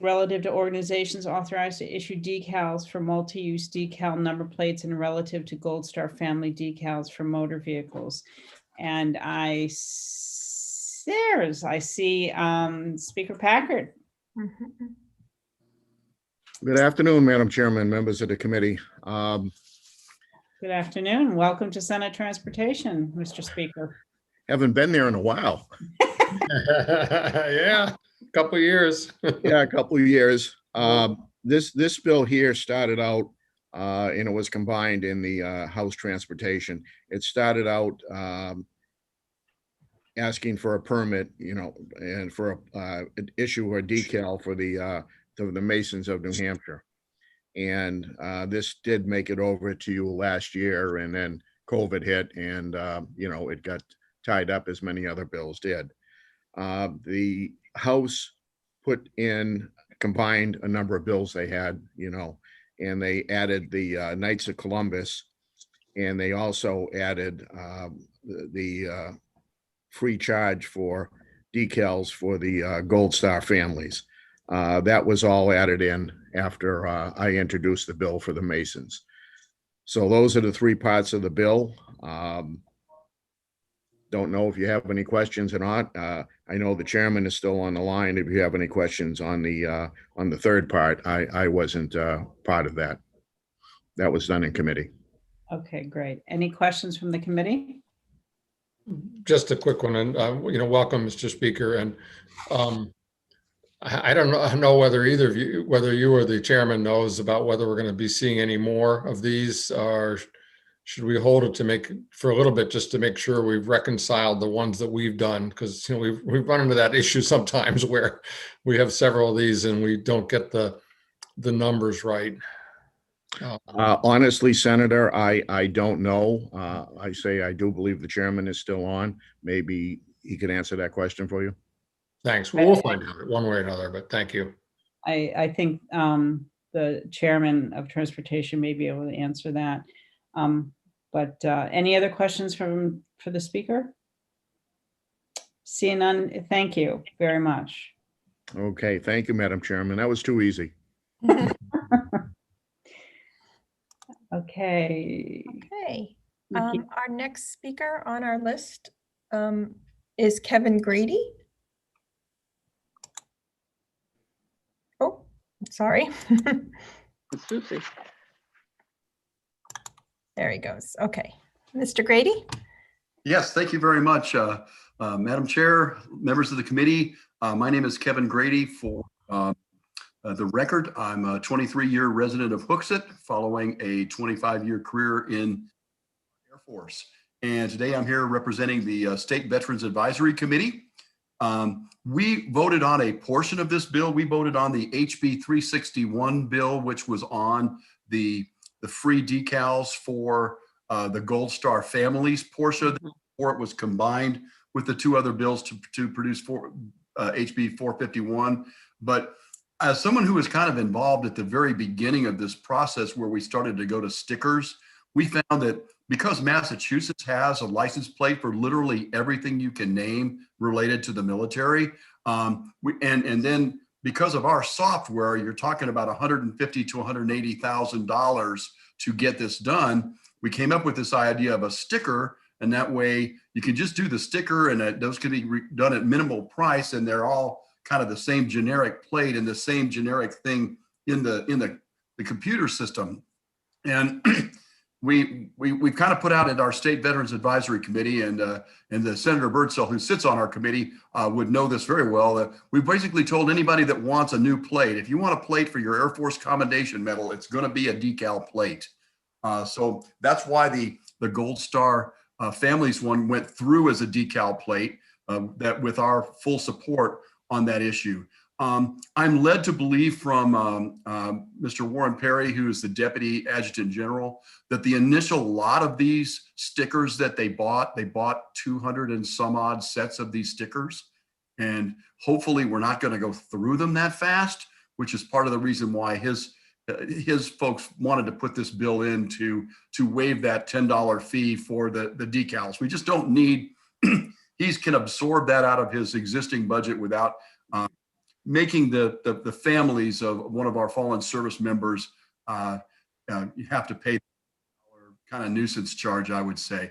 relative to organizations authorized to issue decals for multi-use decal number plates and relative to Gold Star family decals for motor vehicles. And I see Speaker Packard. Mhm. Good afternoon, Madam Chairman, members of the committee. Good afternoon. Welcome to Senate Transportation, Mr. Speaker. Haven't been there in a while. Yeah, couple years. Yeah, a couple of years. This bill here started out, and it was combined in the House Transportation. It started out asking for a permit, and for an issue or decal for the Masons of New Hampshire. And this did make it over to you last year, and then COVID hit, and it got tied up as many other bills did. The House combined a number of bills they had, and they added the Knights of Columbus, and they also added the free charge for decals for the Gold Star families. That was all added in after I introduced the bill for the Masons. So those are the three parts of the bill. Don't know if you have any questions or not. I know the chairman is still on the line. If you have any questions on the third part, I wasn't part of that. That was done in committee. Okay, great. Any questions from the committee? Just a quick one, and welcome, Mr. Speaker. And I don't know whether either of you, whether you or the chairman knows about whether we're going to be seeing any more of these, or should we hold it for a little bit just to make sure we've reconciled the ones that we've done? Because we've run into that issue sometimes where we have several of these and we don't get the numbers right. Honestly, Senator, I don't know. I do believe the chairman is still on. Maybe he could answer that question for you. Thanks. We'll find out one way or another, but thank you. I think the chairman of transportation may be able to answer that. But any other questions for the speaker? Seeing none, thank you very much. Okay, thank you, Madam Chairman. That was too easy. Okay. Okay. Our next speaker on our list is Kevin Grady. Oh, sorry. It's Susie. There he goes. Okay. Mr. Grady? Yes, thank you very much. Madam Chair, members of the committee, my name is Kevin Grady. For the record, I'm a 23-year resident of Hooksett following a 25-year career in Air Force. And today I'm here representing the State Veterans Advisory Committee. We voted on a portion of this bill. We voted on the HB 361 bill, which was on the free decals for the Gold Star families portion, or it was combined with the two other bills to produce HB 451. But as someone who was kind of involved at the very beginning of this process where we started to go to stickers, we found that because Massachusetts has a license plate for literally everything you can name related to the military, and then because of our software, you're talking about $150,000 to $180,000 to get this done. We came up with this idea of a sticker, and that way you can just do the sticker, and those can be done at minimal price, and they're all kind of the same generic plate and the same generic thing in the computer system. And we've kind of put out at our State Veterans Advisory Committee, and the Senator Birdsell, who sits on our committee, would know this very well, that we basically told anybody that wants a new plate, if you want a plate for your Air Force Commendation Medal, it's going to be a decal plate. So that's why the Gold Star families one went through as a decal plate, that with our full support on that issue. I'm led to believe from Mr. Warren Perry, who is the Deputy Adjutant General, that the initial lot of these stickers that they bought 200 and some odd sets of these stickers. And hopefully we're not going to go through them that fast, which is part of the reason why his folks wanted to put this bill in to waive that $10 fee for the decals. We just don't need, he can absorb that out of his existing budget without making the families of one of our fallen service members you have to pay kind of nuisance charge, I would say.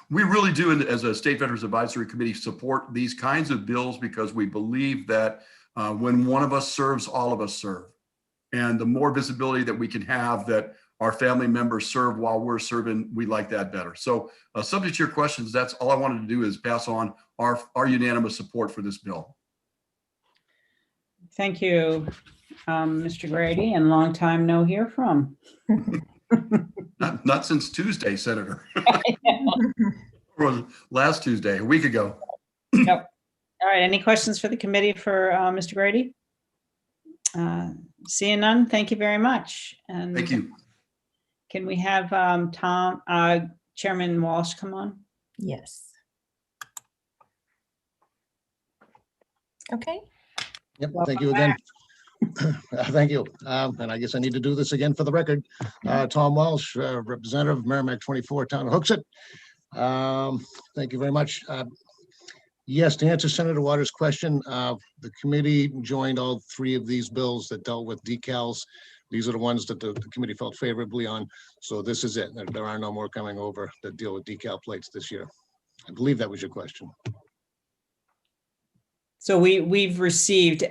We really do, as a State Veterans Advisory Committee, support these kinds of bills because we believe that when one of us serves, all of us serve. And the more visibility that we can have that our family members serve while we're serving, we like that better. So subject to your questions, that's all I wanted to do, is pass on our unanimous support for this bill. Thank you, Mr. Grady, and long time no hear from. Not since Tuesday, Senator. Or last Tuesday, a week ago. Nope. All right, any questions for the committee for Mr. Grady? Seeing none, thank you very much. And Thank you. can we have Chairman Walsh come on? Yes. Okay. Yep, Welcome thank you again. Thank you. And I guess I need to do this again for the record. Tom Walsh, Representative, Merrimack 24, Town of Hooksett. Thank you very much. Yes, to answer Senator Waters' question, the committee joined all three of these bills that dealt with decals. These are the ones that the committee felt favorably on. So this is it. There are no more coming over that deal with decal plates this year. I believe that was your question. So we've received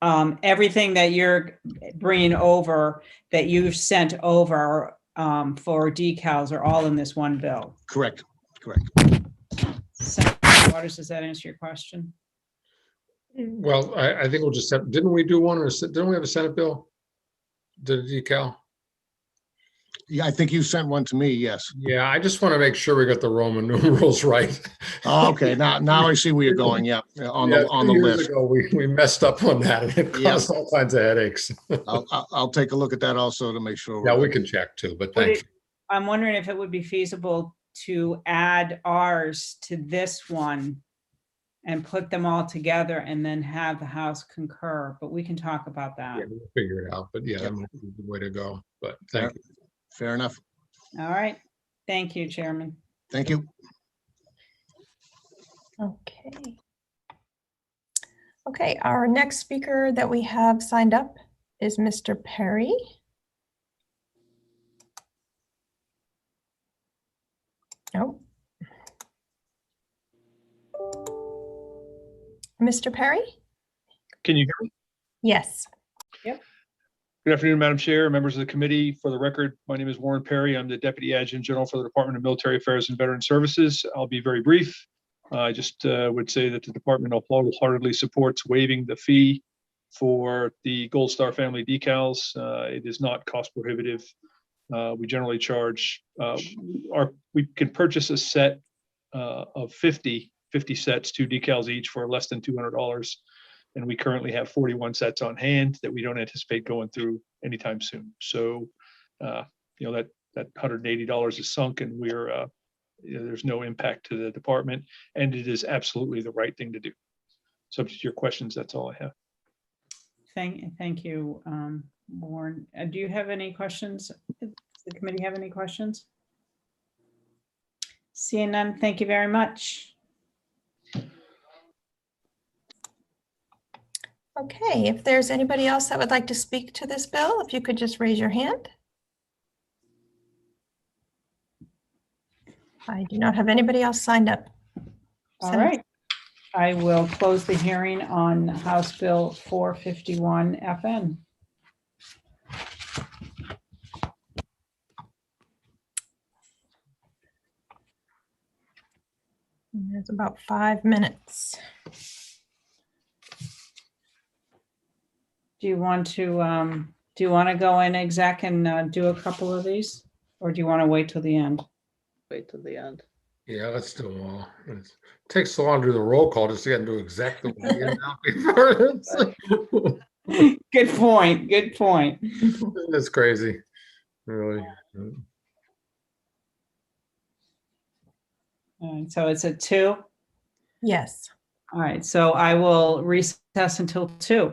everything that you're bringing over, that you've sent over for decals are all in this one bill. Correct, correct. Senator Waters, does that answer your question? Well, I think we'll just have, didn't we do one, or didn't we have a Senate bill? Did a decal? Yeah, I think you sent one to me, yes. Yeah, I just want to make sure we got the Roman numerals right. Oh, okay, now I see where you're going, yeah, on Yeah, the 2 years list. ago, we messed up on that, and it Yeah. caused all kinds of headaches. I'll take a look at that also to make sure. Yeah, we can check too, but Would thank it- I'm wondering if it would be feasible to add ours to this one and put them all together and then have the House concur, but we can talk about you. that. Yeah, we'll figure it out, but yeah, Yep. that might be the way to go, but thank you. Fair enough. All right. Thank you, Chairman. Thank you. Okay. Okay, our next speaker that we have signed up is Mr. Perry. Oh. Mr. Perry? Can you hear me? Yes. Good afternoon, Madam Chair, members of the committee. For the record, my name is Warren Perry. I'm the Deputy Adjutant General for the Department of Military Affairs and Veteran Services. I'll be very brief. I just would say that the department wholeheartedly supports waiving the fee for the Gold Star family decals. It is not cost prohibitive. We generally charge, we can purchase a set of 50 sets, 2 decals each for less than $200. And we currently have 41 sets on hand that we don't anticipate going through anytime soon. So, that $180 is sunk, and there's no impact to the department, and it is absolutely the right thing to do. Subject to your questions, that's all I have. Thank you, Warren. Do you have any questions? Does the committee have any questions? Seeing none, thank you very much. Okay, if there's anybody else that would like to speak to this bill, if you could just raise your hand. I do not have anybody else signed up. All right. I will close the hearing on House Bill 451 FN. There's about 5 minutes. Do you want to go in exec and do a couple of these, or do you want to wait till the end? Wait till the end. Yeah, let's do them all. It takes so long to do the roll call just to get into exactly what we now. Good point. Good point. That's crazy, really. All right, so it's at 2. Yes. All right, so I will recess until 2.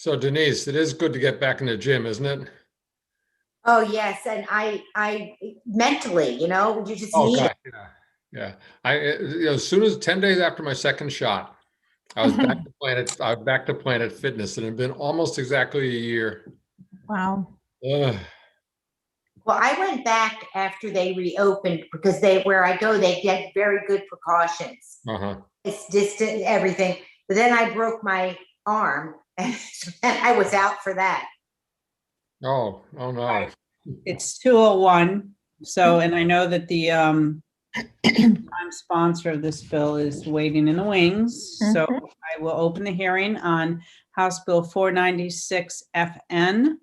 So Denise, it is good to get back in the gym, isn't it? Oh, yes, and I mentally, you just Oh, need God, it. yeah. As soon as 10 days after my second shot, I was back to Planet Fitness, and it had been almost exactly a year. Wow. Ugh. Well, I went back after they reopened because where I go, they get very good precautions. Uh-huh. It's distant, everything. But then I broke my arm and I was out for that. Oh no. It's 2:01. So, and I know that the prime sponsor of this bill is waiting in the wings. So I will open the hearing on House Bill 496 FN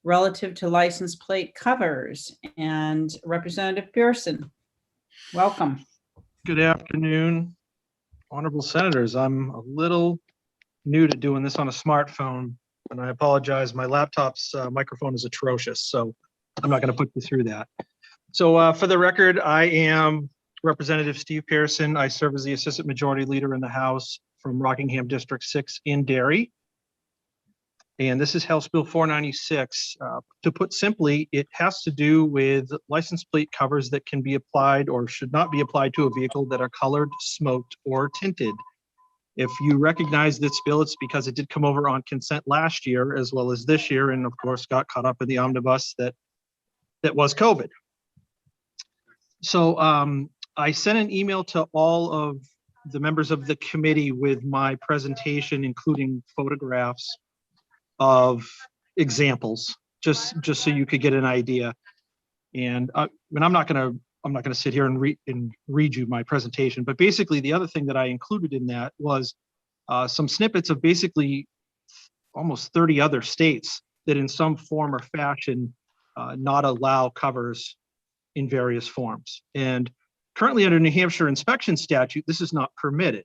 relative to license plate covers. And Representative Pearson, welcome. Good afternoon, honorable senators. I'm a little new to doing this on a smartphone, and I apologize. My laptop's microphone is atrocious, so I'm not going to put you through that. So for the record, I am Representative Steve Pearson. I serve as the Assistant Majority Leader in the House from Rockingham District 6 in Derry. And this is House Bill 496. To put simply, it has to do with license plate covers that can be applied or should not be applied to a vehicle that are colored, smoked, or tinted. If you recognize this bill, it's because it did come over on consent last year as well as this year, and of course got caught up in the omnibus that was COVID. So I sent an email to all of the members of the committee with my presentation, including photographs of examples, just so you could get an idea. And I'm not going to sit here and read you my presentation, but basically the other thing that I included in that was some snippets of basically almost 30 other states that in some form or fashion not allow covers in various forms. And currently under New Hampshire inspection statute, this is not permitted.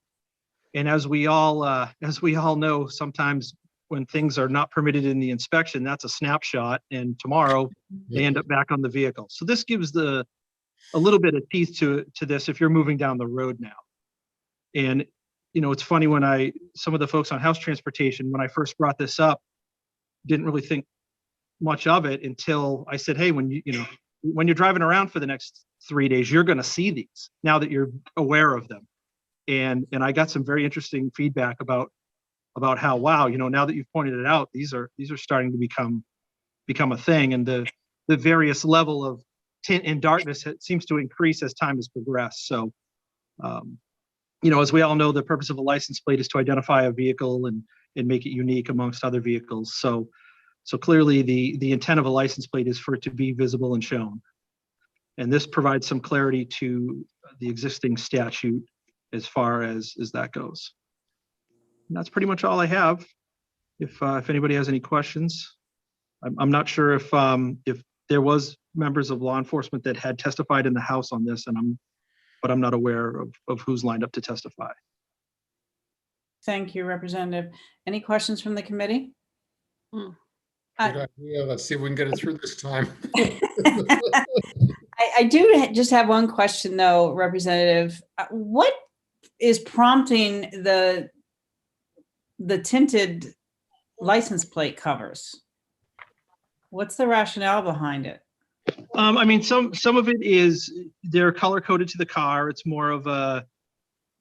And as we all know, sometimes when things are not permitted in the inspection, that's a snapshot, and tomorrow they end up back on the vehicle. So this gives a little bit of teeth to this if you're moving down the road now. And it's funny, when some of the folks on House Transportation, when I first brought this up, didn't really think much of it until I said, hey, when you're driving around for the next 3 days, you're going to see these now that you're aware of them. And I got some very interesting feedback about how, wow, now that you've pointed it out, these are starting to become a thing, and the various level of tint and darkness seems to increase as time has progressed. So, as we all know, the purpose of a license plate is to identify a vehicle and make it unique amongst other vehicles. So clearly the intent of a license plate is for it to be visible and shown. And this provides some clarity to the existing statute as far as that goes. And that's pretty much all I have. If anybody has any questions, I'm not sure if there was members of law enforcement that had testified in the House on this, but I'm not aware of who's lined up to testify. Thank you, Representative. Any questions from the committee? Good idea. Let's see if we can get it through this time. I do just have one question though, Representative. What is prompting the tinted license plate covers? What's the rationale behind it? I mean, some of it is they're color coded to the car. It's more of a,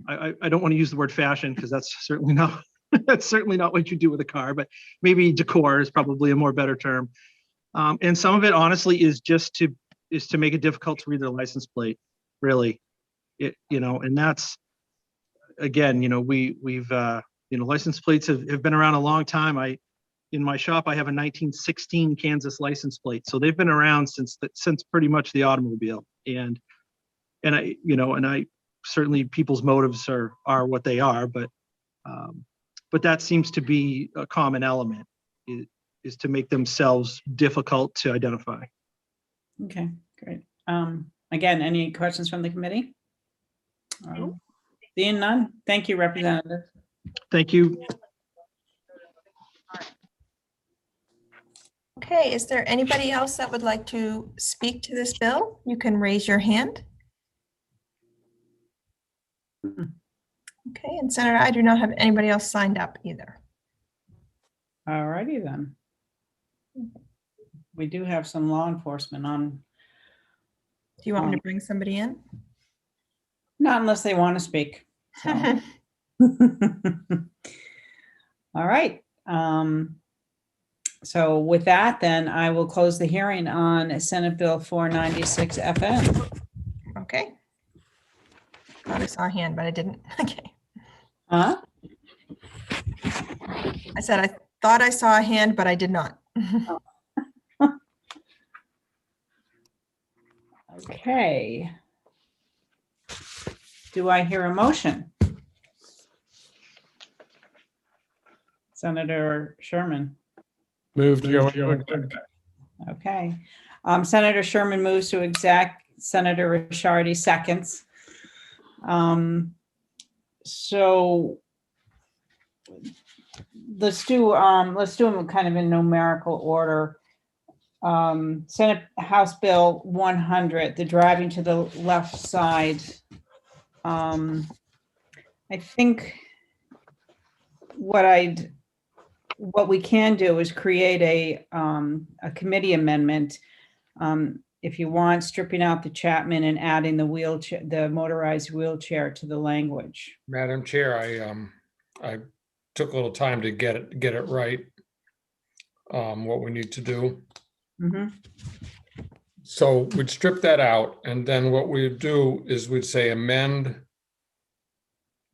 I don't want to use the word fashion because that's certainly not what you do with a car, but maybe decor is probably a more better term. And some of it honestly is just to make it difficult to read their license plate, really. And that's, again, we've license plates have been around a long time. In my shop, I have a 1916 Kansas license plate. So they've been around since pretty much the automobile. And I certainly people's motives are what they are, but that seems to be a common element is to make themselves difficult to identify. Okay, great. Again, any questions from the committee? Seeing none. Thank you, Representative. Thank you. Okay, is there anybody else that would like to speak to this bill? You can raise your hand. Okay, and Senator, I do not have anybody else signed up either. All righty then. We do have some law enforcement on. Do you want me to bring somebody in? Not unless they want to speak. So. All right. So with that, then I will close the hearing on Senate Bill 496 FN. Okay. Thought I saw a hand, but I didn't. Okay. Huh? I said I thought I saw a hand, but I did not. Okay. Do I hear a motion? Senator Sherman. Move to go into exec. Okay. Senator Sherman moves to exec. Senator Rishardi seconds. So let's do them kind of in numerical order. Senate House Bill 100, the driving to the left side. I think what we can do is create a committee amendment. If you want, stripping out the Chapman and adding the wheelchair, the motorized wheelchair to the language. Madam Chair, I took a little time to get it right. What we need to do. Mm-hmm. So we'd strip that out, and then what we'd do is we'd say amend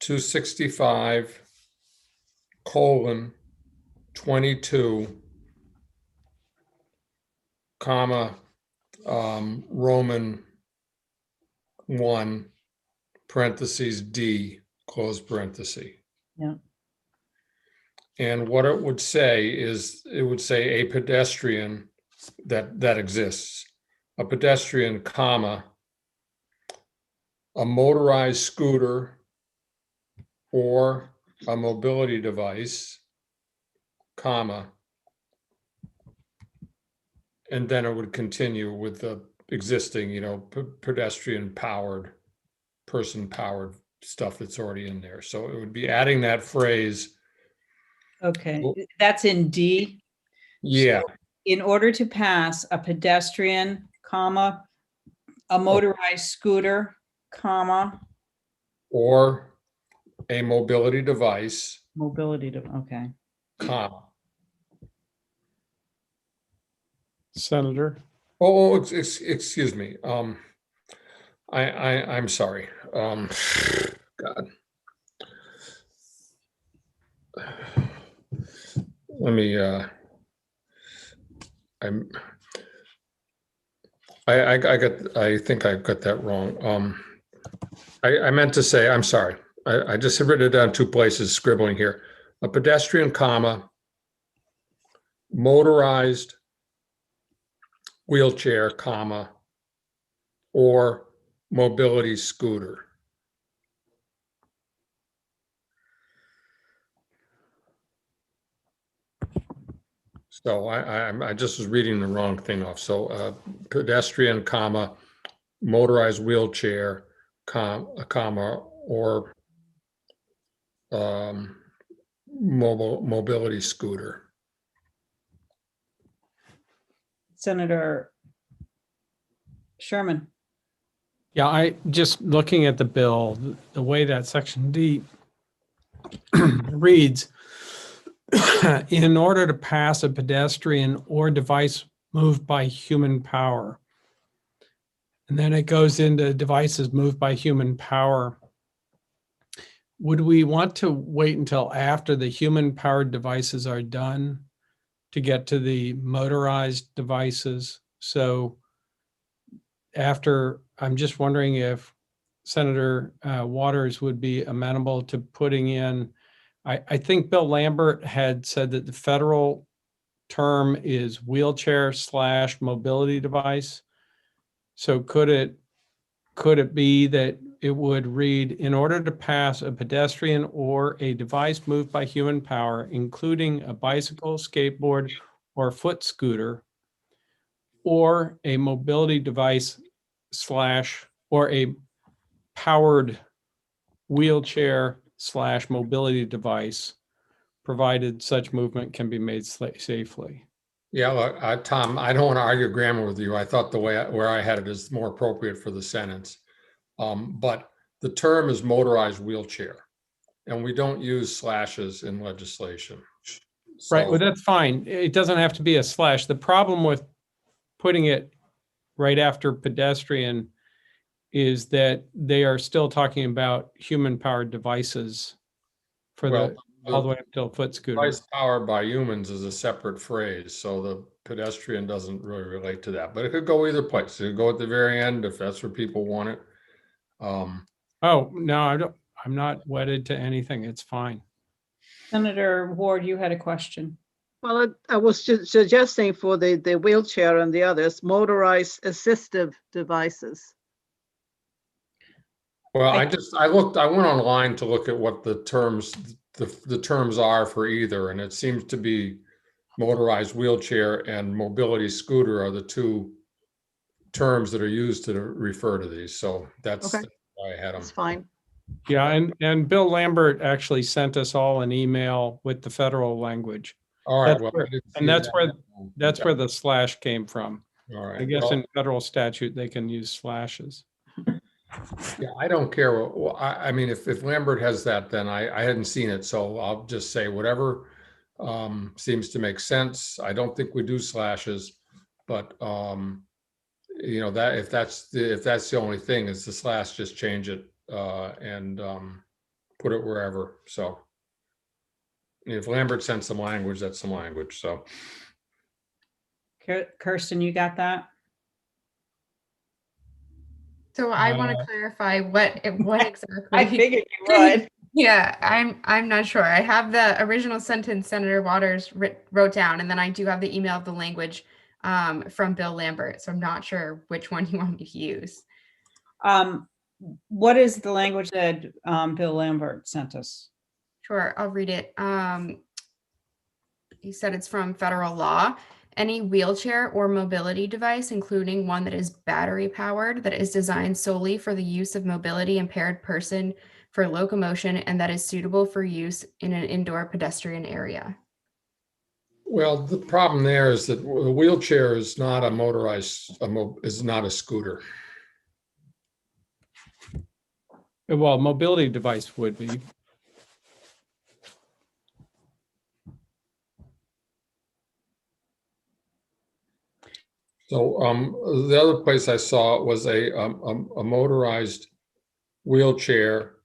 265:22, comma, Roman 1, parentheses D, close parenthesis. Yeah. And what it would say is, it would say a pedestrian that exists, a pedestrian, comma, a motorized scooter or a mobility device, comma, and then it would continue with the existing, pedestrian powered, person powered stuff that's already in there. So it would be adding that phrase. Okay, that's in D. Yeah. So in order to pass, a pedestrian, comma, a motorized scooter, comma, Or a mobility device, okay. comma. Senator. Excuse me. I'm sorry. God. Let me, I think I got that wrong. I meant to say, I'm sorry. I just have written it down 2 places, scribbling here. A pedestrian, comma, motorized wheelchair, comma, or mobility scooter. So I just was reading the wrong thing off. So pedestrian, comma, motorized wheelchair, comma, or mobility scooter. Senator Sherman. Yeah, I just looking at the bill, the way that section D reads, in order to pass a pedestrian or device moved by human power. And then it goes into devices moved by human power. Would we want to wait until after the human powered devices are done to get to the motorized devices? So after, I'm just wondering if Senator Waters would be amenable to putting in, I think Bill Lambert had said that the federal term is wheelchair/mobility device. So could it be that it would read, in order to pass a pedestrian or a device moved by human power, including a bicycle, skateboard, or foot scooter, or a mobility device or a powered wheelchair/mobility device, provided such movement can be made safely. Yeah, look, Tom, I don't want to argue grammar with you. I thought the way where I had it is more appropriate for the sentence. But the term is motorized wheelchair, and we don't use slashes in legislation. Right, So- well, that's fine. It doesn't have to be a slash. The problem with putting it right after pedestrian is that they are still talking about human-powered devices for Well, all the way up till foot scooter. Device powered by humans is a separate phrase, so the pedestrian doesn't really relate to that. But it could go either place. It could go at the very end if that's where people want it. Oh, no, I'm not wedded to anything. It's fine. Senator Ward, you had a question. Well, I was suggesting for the wheelchair and the others, motorized assistive devices. Well, I went online to look at what the terms are for either, and it seems to be motorized wheelchair and mobility scooter are the two terms that are used to refer to these. So that's Okay. why I had them. That's fine. Yeah, and Bill Lambert actually sent us all an email with the federal language. All right. That's Well, where- I didn't and see that's that. where the slash came from. All right. I guess Well, in federal statute, they can use slashes. yeah, I don't care. Well, I mean, if Lambert has that, then I hadn't seen it, so I'll just say whatever seems to make sense. I don't think we do slashes, but you know, that if that's the only thing is the slash, just change it and put it wherever. So if Lambert sent some language, that's some language. So Kirsten, you got that? So I want to clarify what exactly. I figured you would. Yeah, I'm not sure. I have the original sentence Senator Waters wrote down, and then I do have the email of the language from Bill Lambert. So I'm not sure which one you want me to use. What is the language that Bill Lambert sent us? Sure, I'll read it. He said it's from federal law. Any wheelchair or mobility device, including one that is battery powered, that is designed solely for the use of mobility impaired person for locomotion and that is suitable for use in an indoor pedestrian area. well, the problem there is that the wheelchair is not a motorized, is not a scooter. Well, mobility device would be. So the other place I saw it was a motorized wheelchair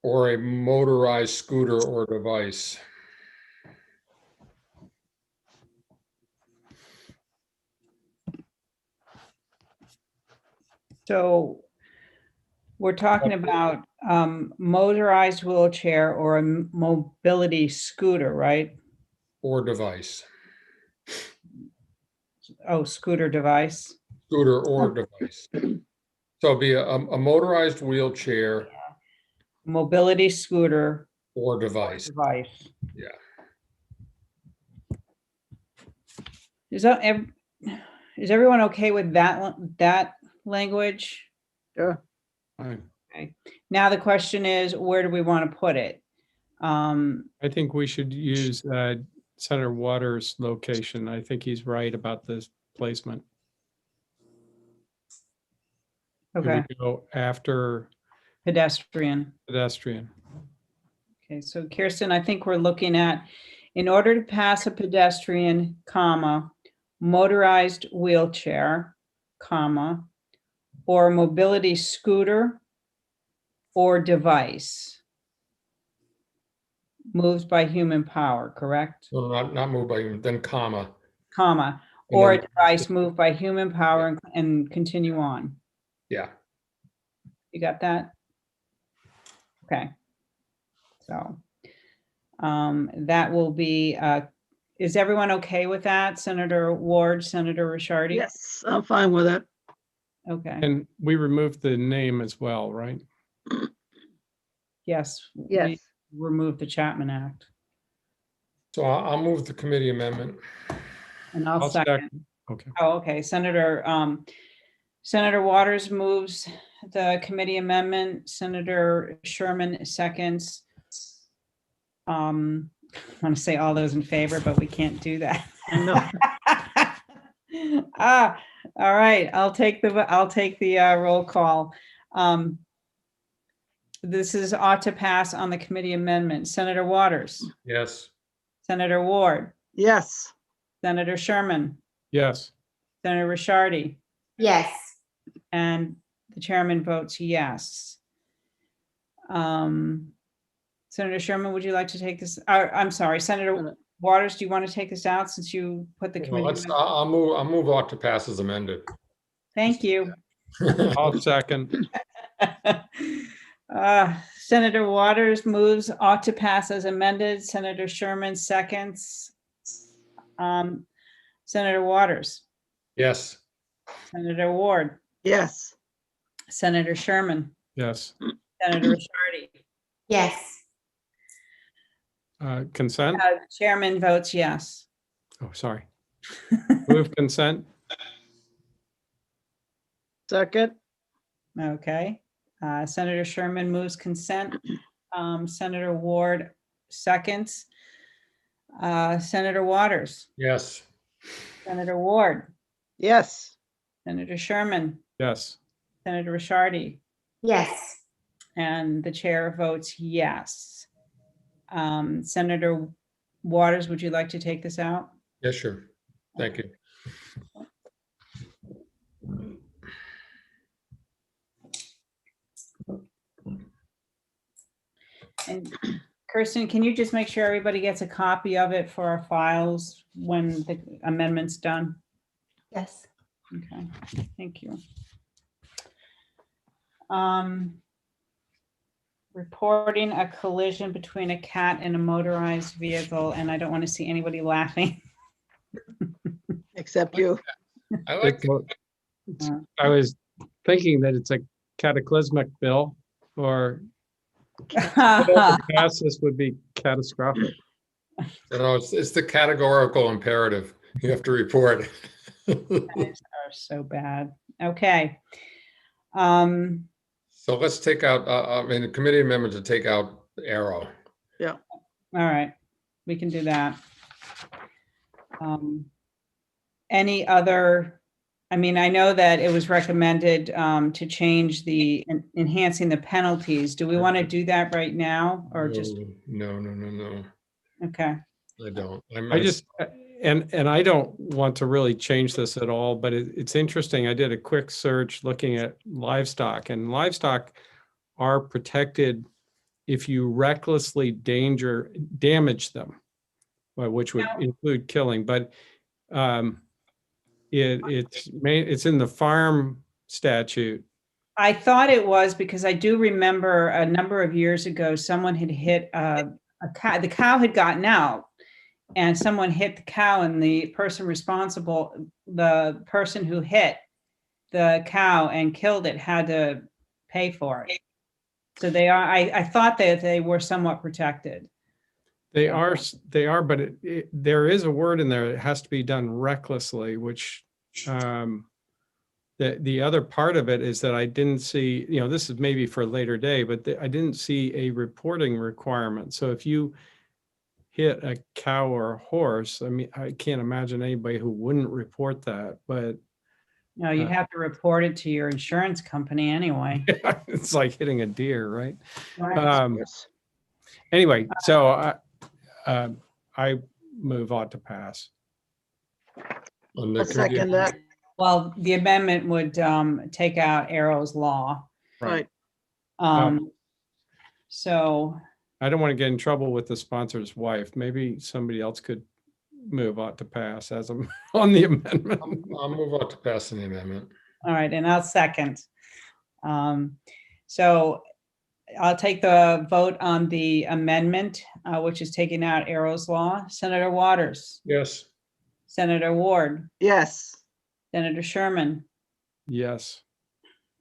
or a motorized scooter or device. So we're talking about motorized wheelchair or a mobility scooter, right? Or device. Oh, scooter device. Scooter or device. So it'd be a motorized wheelchair Mobility scooter or device. device. Yeah. Is everyone okay with that language? Sure. Fine. Okay. Now the question is, where do we want to put it? I think we should use Senator Waters' location. I think he's right about this placement. If Okay, we go after pedestrian. pedestrian. Okay, so Kirsten, I think we're looking at, in order to pass a pedestrian, comma, motorized wheelchair, comma, or mobility scooter or device moved by human power, correct? So not moved by human, then comma. Comma, And or a then- device moved by human power and continue on. Yeah. You got that? Okay. So that will be, is everyone okay with that? Senator Ward, Senator Rishardi? Yes, I'm fine with it. Okay, And we removed the name as well, right? yes. Yes. We removed the Chapman Act. So I'll move the committee amendment. And I'll I'll second. Okay. Oh, okay. Senator Waters moves the committee amendment. Senator Sherman seconds. I want to say all those in favor, but we can't do that. No. All right, I'll take the roll call. This is ought to pass on the committee amendment. Senator Waters, Yes. Senator Ward, Yes. Senator Sherman, Yes. Senator Rishardi, Yes. and the chairman votes yes. Senator Sherman, would you like to take this? I'm sorry, Senator Waters, do you want to take this out since you put the Well, committee? I'll move ought to pass as amended. Thank you. I'll second. Senator Waters moves ought to pass as amended. Senator Sherman seconds. Senator Waters, Yes. Senator Ward, Yes. Senator Sherman, Yes. Senator Rishardi. Yes. Consent? Chairman votes yes. Oh, sorry. Move consent? Second. Okay. Senator Sherman moves consent. Senator Ward seconds. Senator Waters, Yes. Senator Ward, Yes. Senator Sherman, Yes. Senator Rishardi, Yes. and the chair votes yes. Senator Waters, would you like to take this out? Yes, sure. Thank you. And Kirsten, can you just make sure everybody gets a copy of it for our files when the amendment's done? Yes. Okay, thank you. Reporting a collision between a cat and a motorized vehicle, and I don't want to see anybody laughing. Except you. I like I was thinking that it's a cataclysmic bill, or pass this would be catastrophic. it's the categorical imperative. You have to report. Guys are so bad. Okay. So let's take out, the committee amendment to take out arrow. Yeah. All right, we can do that. Any other, I know that it was recommended to change the enhancing the penalties. Do we want to do that right now or just, No. okay. I don't. I just, and I don't want to really change this at all, but it's interesting. I did a quick search looking at livestock, and livestock are protected if you recklessly damage them, which would include killing. But it's in the farm statute. I thought it was because I do remember a number of years ago, someone had hit a cow. The cow had gotten out and someone hit the cow, and the person who hit the cow and killed it had to pay for it. So I thought that they were somewhat protected. They are, but there is a word in there. It has to be done recklessly, which the other part of it is that I didn't see, this is maybe for a later day, but I didn't see a reporting requirement. So if you hit a cow or a horse, I can't imagine anybody who wouldn't report that, but No, you'd have to report it to your insurance company anyway. it's like hitting a deer, right? Right. Anyway, so I move ought to pass. I second that. Well, the amendment would take out Arrow's law. Right. So I don't want to get in trouble with the sponsor's wife. Maybe somebody else could move ought to pass as I'm on the amendment. I'll move ought to pass on the amendment. all right, and I'll second. So I'll take the vote on the amendment, which is taking out Arrow's law. Senator Waters, Yes. Senator Ward, Yes. Senator Sherman, Yes.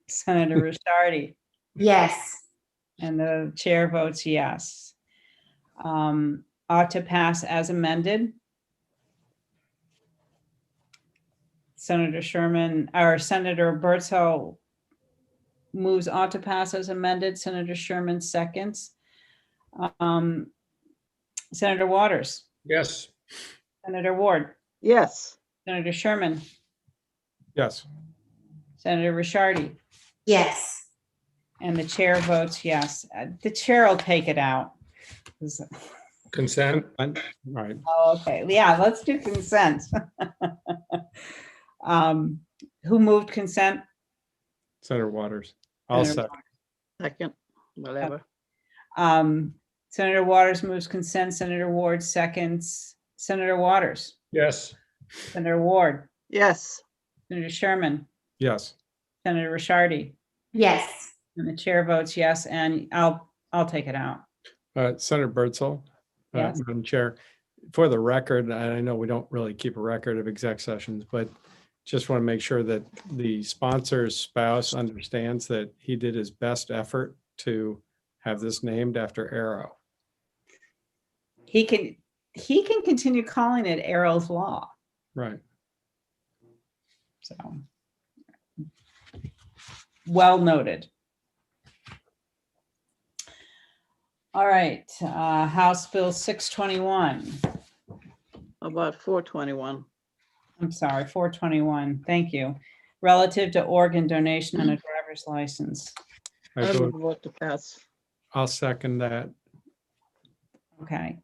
Senator Rishardi, Yes. and the chair votes yes. Ought to pass as amended. Senator Sherman, or Senator Bertzel moves ought to pass as amended. Senator Sherman seconds. Senator Waters, Yes. Senator Ward, yes, Senator Sherman, Yes. Senator Rishardi, Yes. and the chair votes yes. The chair will take it out. Consent? Right. Oh, okay, yeah, let's do consent. Who moved consent? Senator Waters. I'll Senator second. second, whatever. Senator Waters moves consent, Senator Ward seconds. Senator Waters, Yes. Senator Ward, Yes, Senator Sherman, Yes. Senator Rishardi, Yes. and the chair votes yes, and I'll take it out. Senator Birdsall, Yes. Madam Chair, for the record, and I know we don't really keep a record of exec sessions, but just want to make sure that the sponsor's spouse understands that he did his best effort to have this named after Arrow. He can continue calling it Arrow's Law. Right. So, well noted. All right, House Bill 621. about 421. I'm sorry, 421. Thank you. Relative to organ donation on a driver's license. I would vote to pass. I'll second that. Okay.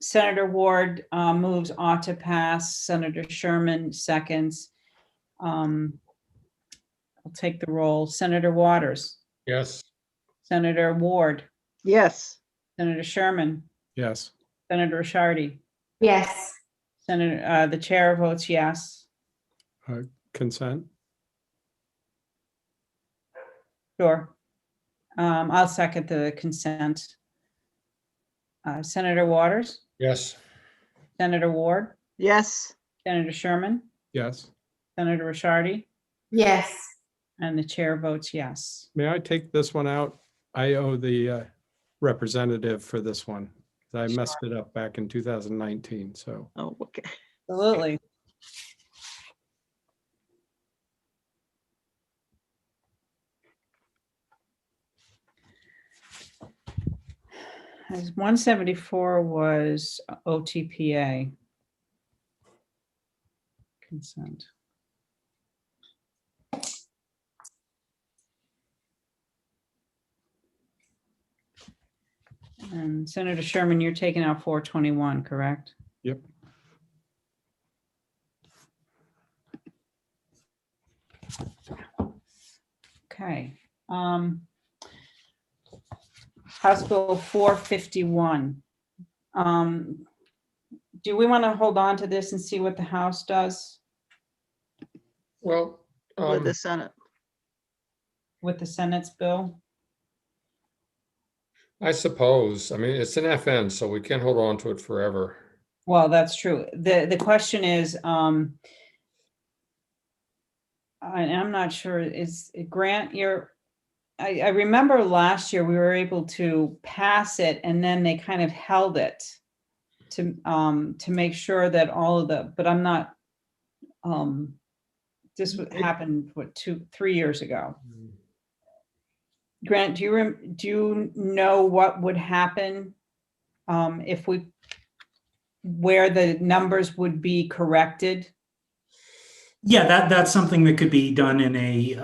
Senator Ward moves ought to pass. Senator Sherman seconds. I'll take the roll. Senator Waters, Yes. Senator Ward, Yes, Senator Sherman, Yes. Senator Rishardi, Yes. Senator, the chair votes yes. Consent. Sure. I'll second the consent. Senator Waters, Yes. Senator Ward, yes, Senator Sherman, Yes. Senator Rishardi, Yes. and the chair votes yes. May I take this one out? I owe the representative for this one. I messed it up back in 2019, so. oh, okay. Absolutely. As 174 was OTPA. Consent. And Senator Sherman, you're taking out 421, correct? Yep. Okay. House Bill 451. Do we want to hold on to this and see what the House does Well, With the Senate. with the Senate's bill? I suppose. I mean, it's an FN, so we can't hold on to it forever. Well, that's true. The question is, I'm not sure, is Grant, I remember last year we were able to pass it and then they kind of held it to make sure that all of the, but I'm not, this happened, what, 3 years ago. Grant, do you know what would happen if where the numbers would be corrected? Yeah, that's something that could be done in a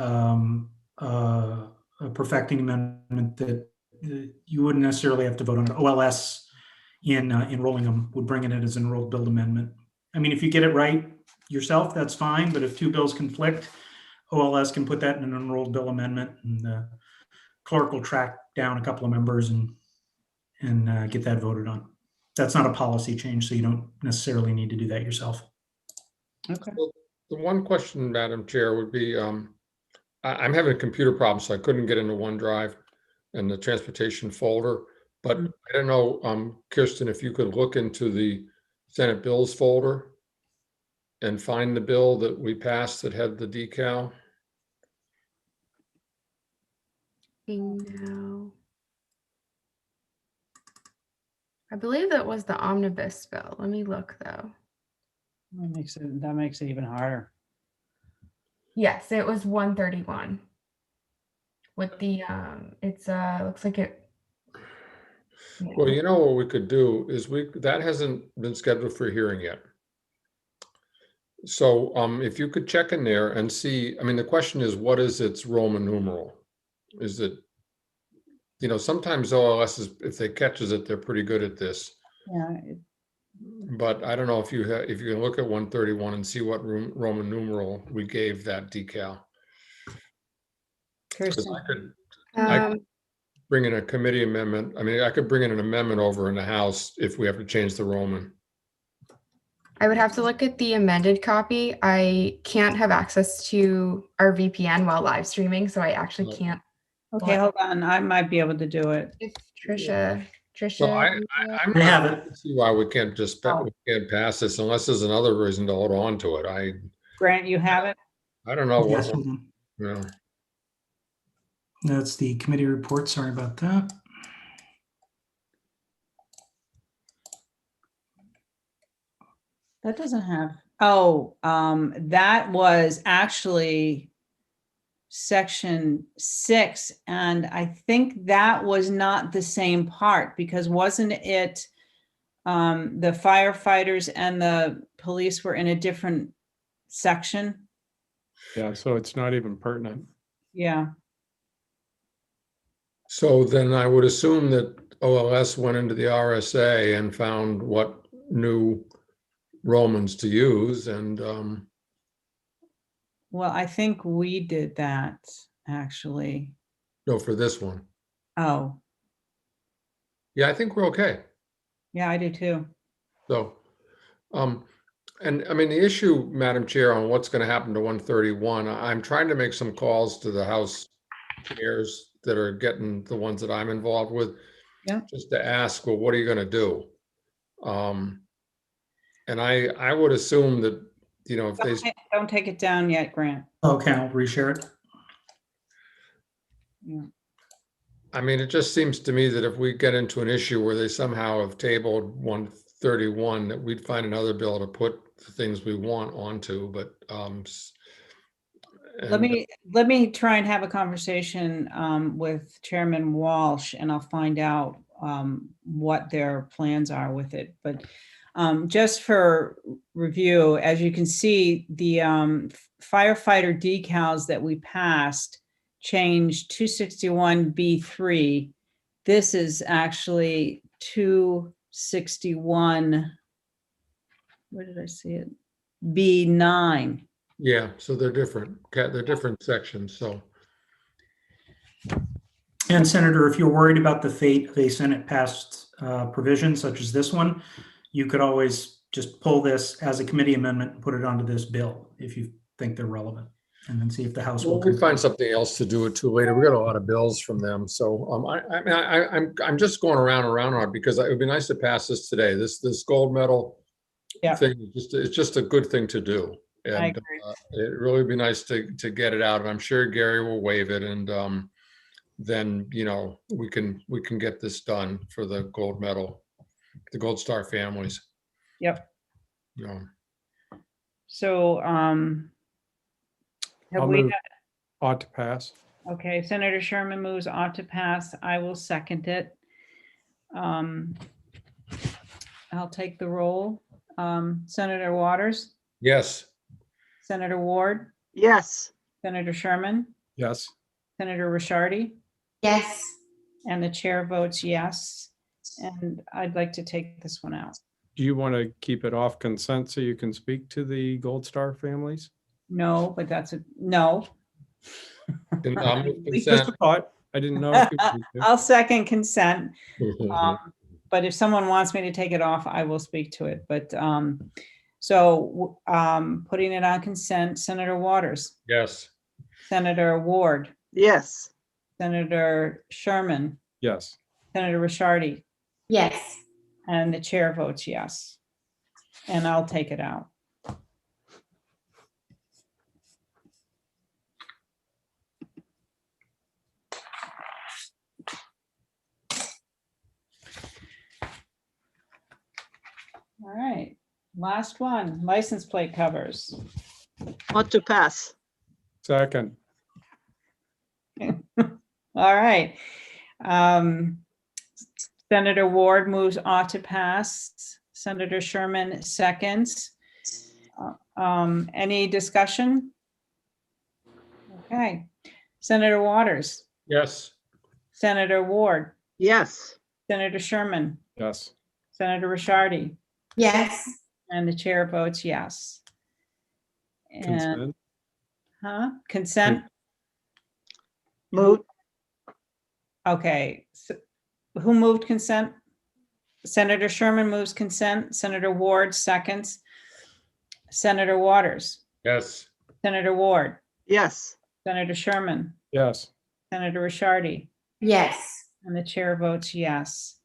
perfecting amendment that you wouldn't necessarily have to vote on. OLS in enrolling them would bring it in as an enrolled bill amendment. I mean, if you get it right yourself, that's fine. But if two bills conflict, OLS can put that in an enrolled bill amendment, and the clerk will track down a couple of members and get that voted on. That's not a policy change, so you don't necessarily need to do that yourself. Okay. Well, the one question, Madam Chair, would be, I'm having a computer problem, so I couldn't get into OneDrive and the transportation folder. But I don't know, Kirsten, if you could look into the Senate bills folder and find the bill that we passed that had the decal. Now, I believe that was the omnibus bill. Let me look though. That makes it even harder. Yes, it was 131. With the it's looks like it Well, you know what we could do is that hasn't been scheduled for a hearing yet. So if you could check in there and see, I mean, the question is, what is its Roman numeral? Is it, sometimes OLS is, if they catches it, they're pretty good at this. Yeah, But I don't know if you can look at 131 and see what Roman numeral we gave that decal. 'Cause Kirsten. I could bring in a committee amendment. I mean, I could bring in an amendment over in the House if we have to change the Roman. I would have to look at the amended copy. I can't have access to our VPN while live streaming, so I actually can't. Okay, hold on. I might be able to do it. If Trisha, So I'm I have it. not see why we can't just we can't pass this unless there's another reason to hold on to it. Grant, you have it? I don't know Yes, what. hold on. Yeah. That's the committee report. Sorry about that. That doesn't have, that was actually section 6. And I think that was not the same part because wasn't it the firefighters and the police were in a different section? Yeah, so it's not even pertinent. Yeah. So then I would assume that OLS went into the RSA and found what new Romans to use and Well, I think we did that actually. no, for this one. Oh, Yeah, I think we're okay. yeah, I do too. So, and I mean, the issue, Madam Chair, on what's going to happen to 131, I'm trying to make some calls to the House chairs that are getting the ones that I'm involved with, just to ask, well, what are you going to do? And I would assume that, if they Don't take it down yet, Grant. Okay, I'll reshare it. Yeah. I mean, it just seems to me that if we get into an issue where they somehow have tabled 131, that we'd find another bill to put the things we want onto, but Let me try and have a conversation with Chairman Walsh and I'll find out what their plans are with it. But just for review, as you can see, the firefighter decals that we passed changed 261B3. This is actually 261, where did I see it? B9. yeah, so they're different. They're different sections, so. And Senator, if you're worried about the fate of a Senate passed provision such as this one, you could always just pull this as a committee amendment and put it onto this bill if you think they're relevant, and then see if the House will. We find something else to do it to later. We got a lot of bills from them, so I'm just going around on it because it would be nice to pass this today. This gold medal thing, it's just a good thing to do, and it really would be nice to get it out. And I'm sure Gary will waive it, and then we can get this done for the gold medal, the Gold Star families. Yep. Yeah. So I'll move ought to pass. Okay, Senator Sherman moves ought to pass. I will second it. I'll take the roll. Senator Waters, Yes. Senator Ward, Yes. Senator Sherman, Yes. Senator Rishardi, Yes. and the chair votes yes. And I'd like to take this one out. Do you want to keep it off consent so you can speak to the Gold Star families? No, but that's a no. Just a thought. I didn't know. If you would do. I'll second consent. But if someone wants me to take it off, I will speak to it. But so putting it on consent, Senator Waters, Yes. Senator Ward, Yes. Senator Sherman, Yes. Senator Rishardi, Yes. and the chair votes yes. And I'll take it out. All right, last one, license plate covers. Ought to pass. Second. All right. Senator Ward moves ought to pass. Senator Sherman seconds. Any discussion? Okay. Senator Waters, Yes. Senator Ward, Yes. Senator Sherman, Yes. Senator Rishardi, Yes. and the chair votes yes. And, Consent. consent? Moot. Okay. Who moved consent? Senator Sherman moves consent. Senator Ward seconds. Senator Waters, Yes. Senator Ward, Yes. Senator Sherman, Yes. Senator Rishardi, Yes. and the chair votes yes.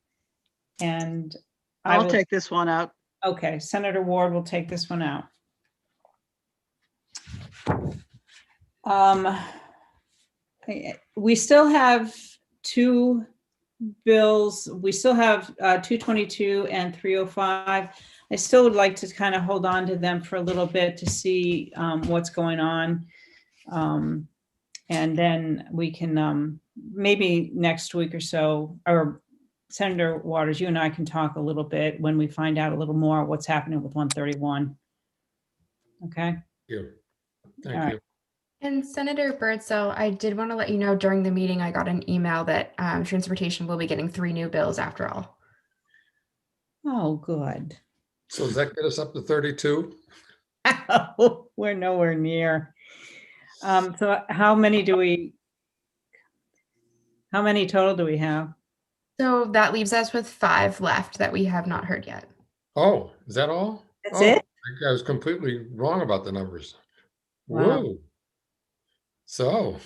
And I I'll will, take this one out. okay, Senator Ward will take this one out. We still have two bills. We still have 222 and 305. I still would like to kind of hold on to them for a little bit to see what's going on. And then we can maybe next week or so, or Senator Waters, you and I can talk a little bit when we find out a little more what's happening with 131. Okay. You. Thank All you. right. And Senator Birdsell, I did want to let you know during the meeting, I got an email that transportation will be getting 3 new bills after all. Oh, good. So does that get us up to 32? We're nowhere near. So how many total do we have? So that leaves us with 5 left that we have not heard yet. Oh, is that all? That's Oh, it? I think I was completely wrong about the numbers. Wow. Whoa. So.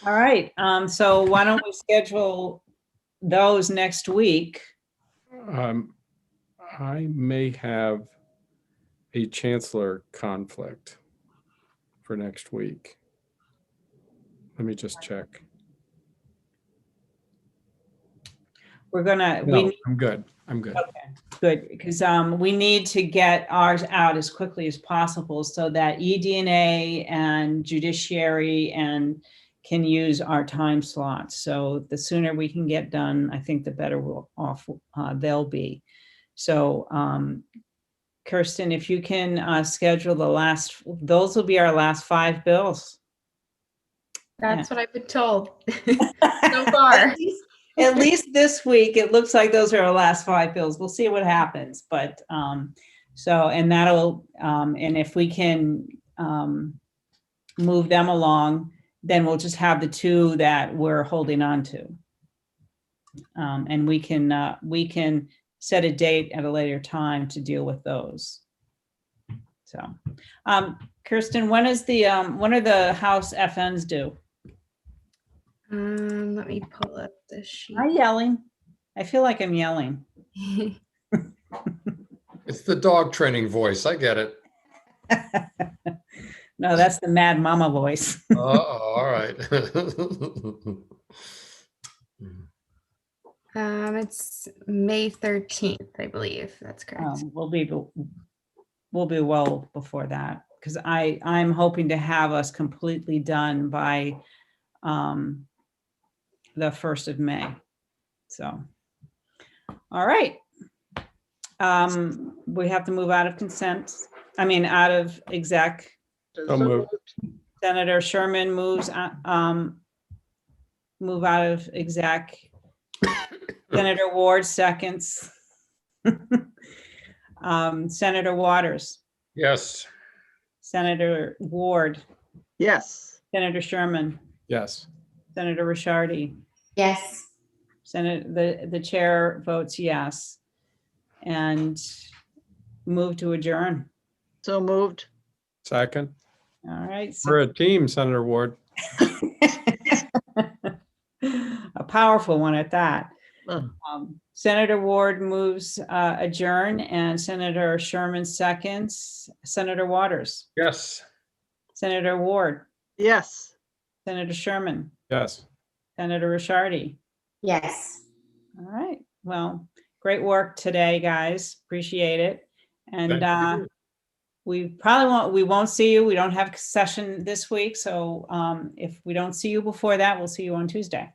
All right. So why don't we schedule those next week? I may have a chancellor conflict for next week. Let me just check. We're gonna, No, I'm good. I'm good. okay, good, because we need to get ours out as quickly as possible so that ED&A and judiciary and can use our time slots. So the sooner we can get done, I think the better off they'll be. So Kirsten, if you can schedule those will be our last 5 bills. That's what I've been told so far. At least this week, it looks like those are our last 5 bills. We'll see what happens, but so, and that'll, and if we can move them along, then we'll just have the 2 that we're holding on to. And we can set a date at a later time to deal with those. So, Kirsten, when are the House FNs due? Let me pull up the sheet. Am I yelling? I feel like I'm yelling. It's the dog training voice. I get it. No, that's the Mad Mama voice. All right. It's May 13th, I believe. That's correct. We'll be well before that, because I'm hoping to have us completely done by the 1st of May. So, all right. We have to move out of consent. I mean, out of exec. So moved. Senator Sherman moves, move out of exec. Senator Ward seconds. Senator Waters, Yes. Senator Ward, Yes. Senator Sherman, Yes. Senator Rishardi, Yes. the chair votes yes. And move to adjourn. So moved. Second. All right. We're a team, Senator Ward. A powerful one at that. Oh. Senator Ward moves adjourn, and Senator Sherman seconds. Senator Waters, Yes. Senator Ward, Yes. Senator Sherman, Yes. Senator Rishardi. Yes. All right. Well, great work today, guys. Appreciate it. And Thank you. we won't see you. We don't have session this week. So if we don't see you before that, we'll see you on Tuesday.